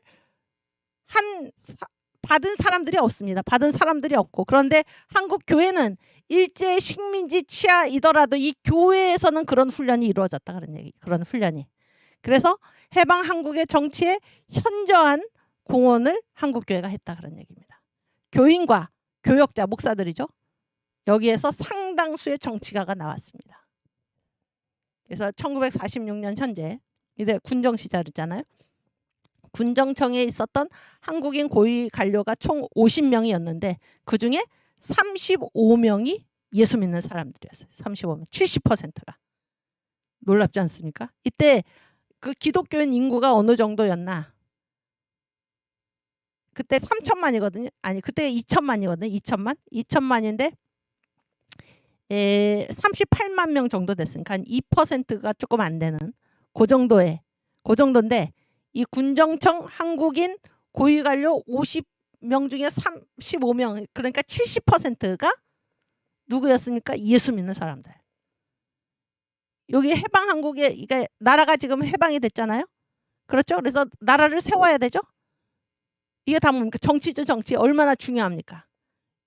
받은 사람들이 없습니다. 받은 사람들이 없고 그런데 한국 교회는 일제 식민지 치하이더라도 이 교회에서는 그런 훈련이 이루어졌다 그런 얘기. 그런 훈련이. 그래서 해방 한국의 정치에 현저한 공헌을 한국 교회가 했다 그런 얘기입니다. 교인과 교역자 목사들이죠. 여기에서 상당수의 정치가가 나왔습니다. 그래서 1946년 현재 이제 군정 시절이잖아요. 군정청에 있었던 한국인 고위 관료가 총 50명이었는데 그중에 35명이 예수 믿는 사람들이었어요. 35명, 70%가. 놀랍지 않습니까? 이때 그 기독교인 인구가 어느 정도였나? 그때 3천만이거든요. 아니, 그때 2천만이거든요. 2천만인데 38만 명 정도 됐으니까 한 2%가 조금 안 되는 그 정도인데 이 군정청 한국인 고위관료 50명 중에 35명, 그러니까 70%가 누구였습니까? 예수 믿는 사람들. 여기 해방 한국에 이게 나라가 지금 해방이 됐잖아요. 그렇죠? 그래서 나라를 세워야 되죠. 이게 다 뭡니까? 정치죠, 정치. 얼마나 중요합니까?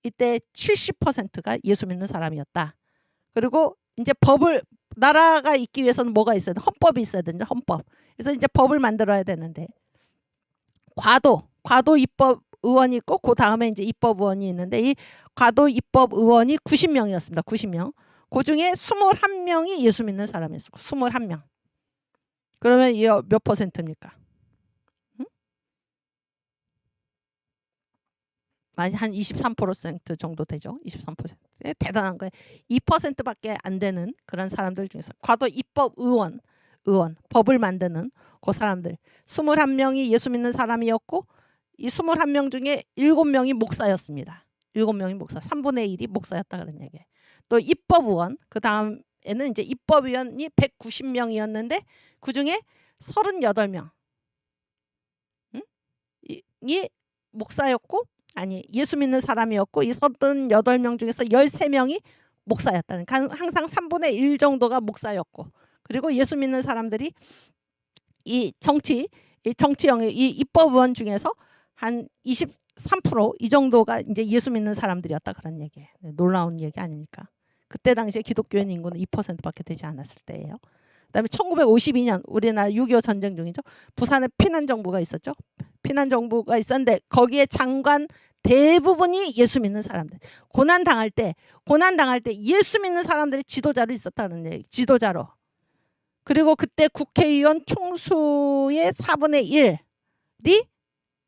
이때 70%가 예수 믿는 사람이었다. 그리고 이제 나라가 있기 위해서는 뭐가 있어야 돼? 헌법이 있어야 된다. 헌법. 그래서 이제 법을 만들어야 되는데 과도 입법 의원이 있고 그 다음에 이제 입법 의원이 있는데 이 과도 입법 의원이 90명이었습니다. 90명. 그 중에 21명이 예수 믿는 사람이었어요. 21명. 그러면 이 몇 퍼센트입니까? 한 23% 정도 되죠. 23%. 대단한 거예요. 2%밖에 안 되는 그런 사람들 중에서 과도 입법 의원, 법을 만드는 그 사람들 21명이 예수 믿는 사람이었고 이 21명 중에 7명이 목사였습니다. 7명이 목사, 3분의 1이 목사였다 그런 얘기예요. 또 입법 의원, 그 다음에는 이제 입법 의원이 190명이었는데 그 중에 38명 이 목사였고 아니 예수 믿는 사람이었고 이 38명 중에서 13명이 목사였다는, 항상 3분의 1 정도가 목사였고, 그리고 예수 믿는 사람들이 이 정치형 이 입법의원 중에서 한 23% 이 정도가 이제 예수 믿는 사람들이었다 그런 얘기예요. 놀라운 얘기 아닙니까? 그때 당시에 기독교인 인구는 2%밖에 되지 않았을 때예요. 그다음에 1952년 우리나라 6.25 전쟁 중이죠. 부산에 피난정부가 있었죠. 피난정부가 있었는데 거기에 장관 대부분이 예수 믿는 사람들. 고난 당할 때 예수 믿는 사람들이 지도자로 있었다는 얘기. 지도자로. 그리고 그때 국회의원 총수의 4분의 1이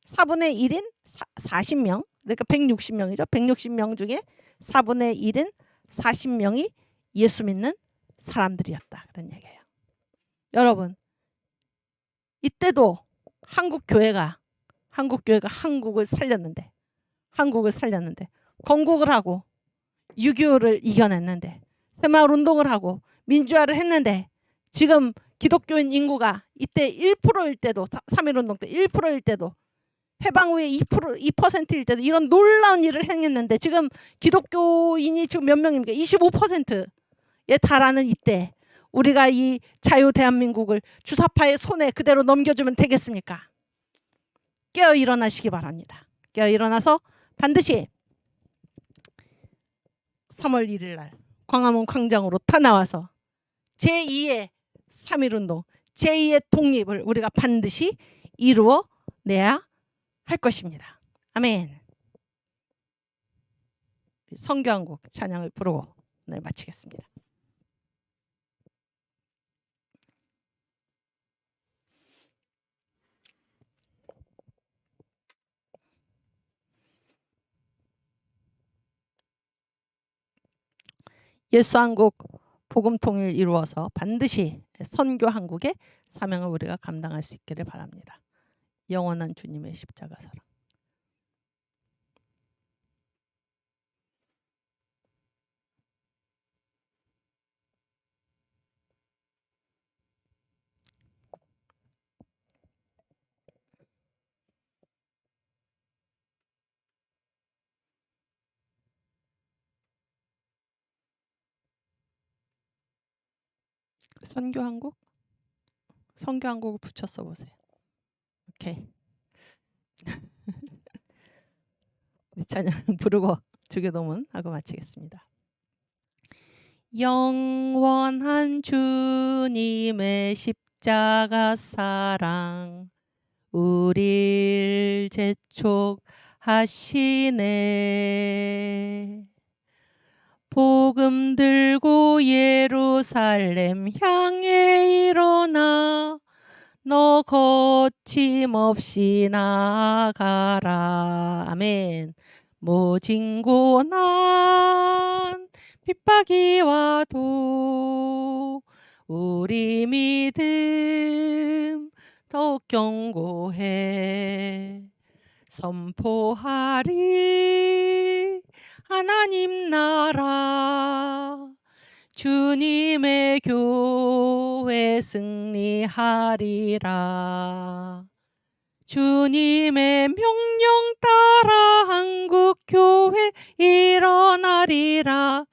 4분의 1인 40명, 그러니까 160명이죠. 160명 중에 4분의 1인 40명이 예수 믿는 사람들이었다 그런 얘기예요. 여러분, 이때도 한국 교회가 한국을 살렸는데 건국을 하고 6.25를 이겨냈는데 새마을 운동을 하고 민주화를 했는데 지금 기독교인 인구가 이때 1%일 때도 3.1운동 때 1%일 때도 해방 후에 2%일 때도 이런 놀라운 일을 행했는데 지금 기독교인이 지금 몇 명입니까? 25%에 달하는 이때 우리가 이 자유 대한민국을 주사파의 손에 그대로 넘겨주면 되겠습니까? 깨어 일어나시기 바랍니다. 깨어 일어나서 반드시 3월 1일 날 광화문 광장으로 다 나와서 제2의 3.1운동, 제2의 독립을 우리가 반드시 이루어내야 할 것입니다. 아멘. 선교 한 곡 찬양을 부르고 오늘 마치겠습니다. 예수 한국 복음 통일 이루어서 반드시 선교 한국의 사명을 우리가 감당할 수 있기를 바랍니다. 영원한 주님의 십자가 사랑. 선교 한국을 붙여 써보세요. 오케이. 우리 찬양 부르고 주기도문 하고 마치겠습니다. 영원한 주님의 십자가 사랑 우릴 재촉하시네. 복음 들고 예루살렘 향해 일어나 너 거침없이 나아가라. 아멘. 모진고난 핍박이 와도 우리 믿음 더욱 견고해 선포하리 하나님 나라 주님의 교회 승리하리라. 주님의 명령 따라 한국 교회 일어나리라.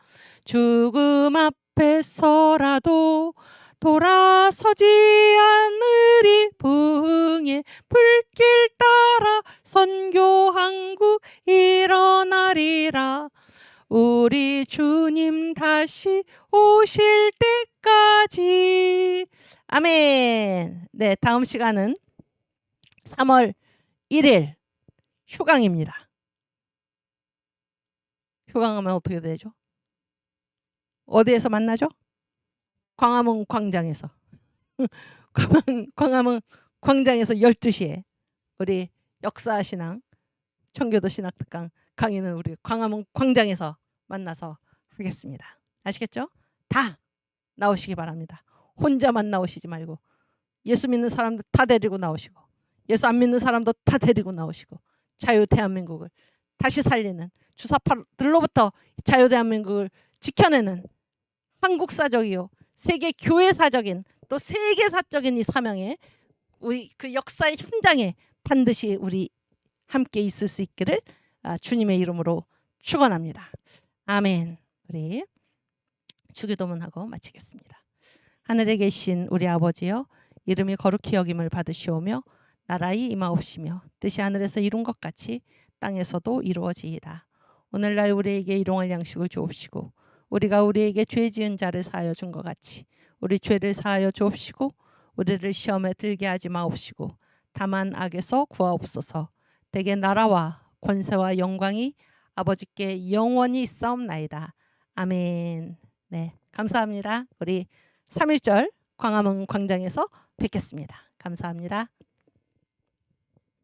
죽음 앞에서라도 돌아서지 않으리. 부흥의 불길 따라 선교 한국 일어나리라. 우리 주님 다시 오실 때까지. 아멘. 네, 다음 시간은 3월 1일 휴강입니다. 휴강하면 어떻게 되죠? 어디에서 만나죠? 광화문 광장에서. 광화문 광장에서 12시에 우리 역사신앙 청교도 신학특강 강의는 우리 광화문 광장에서 만나서 하겠습니다. 아시겠죠? 다 나오시기 바랍니다. 혼자만 나오시지 말고 예수 믿는 사람들 다 데리고 나오시고 예수 안 믿는 사람도 다 데리고 나오시고 자유 대한민국을 다시 살리는 주사파들로부터 자유 대한민국을 지켜내는 한국사적이요 세계 교회사적인 또 세계사적인 이 사명에 우리 그 역사의 현장에 반드시 우리 함께 있을 수 있기를 주님의 이름으로 축원합니다. 아멘. 우리 주기도문하고 마치겠습니다. 하늘에 계신 우리 아버지여 이름이 거룩히 여김을 받으시오며 나라의 임하옵시며 뜻이 하늘에서 이룬 것 같이 땅에서도 이루어지이다. 오늘날 우리에게 일용할 양식을 주옵시고 우리가 우리에게 죄 지은 자를 사하여 준 것 같이 우리 죄를 사하여 주옵시고 우리를 시험에 들게 하지 마옵시고 다만 악에서 구하옵소서. 대개 나라와 권세와 영광이 아버지께 영원히 있사옵나이다. 아멘. 네, 감사합니다. 우리 3.1절 광화문 광장에서 뵙겠습니다. 감사합니다.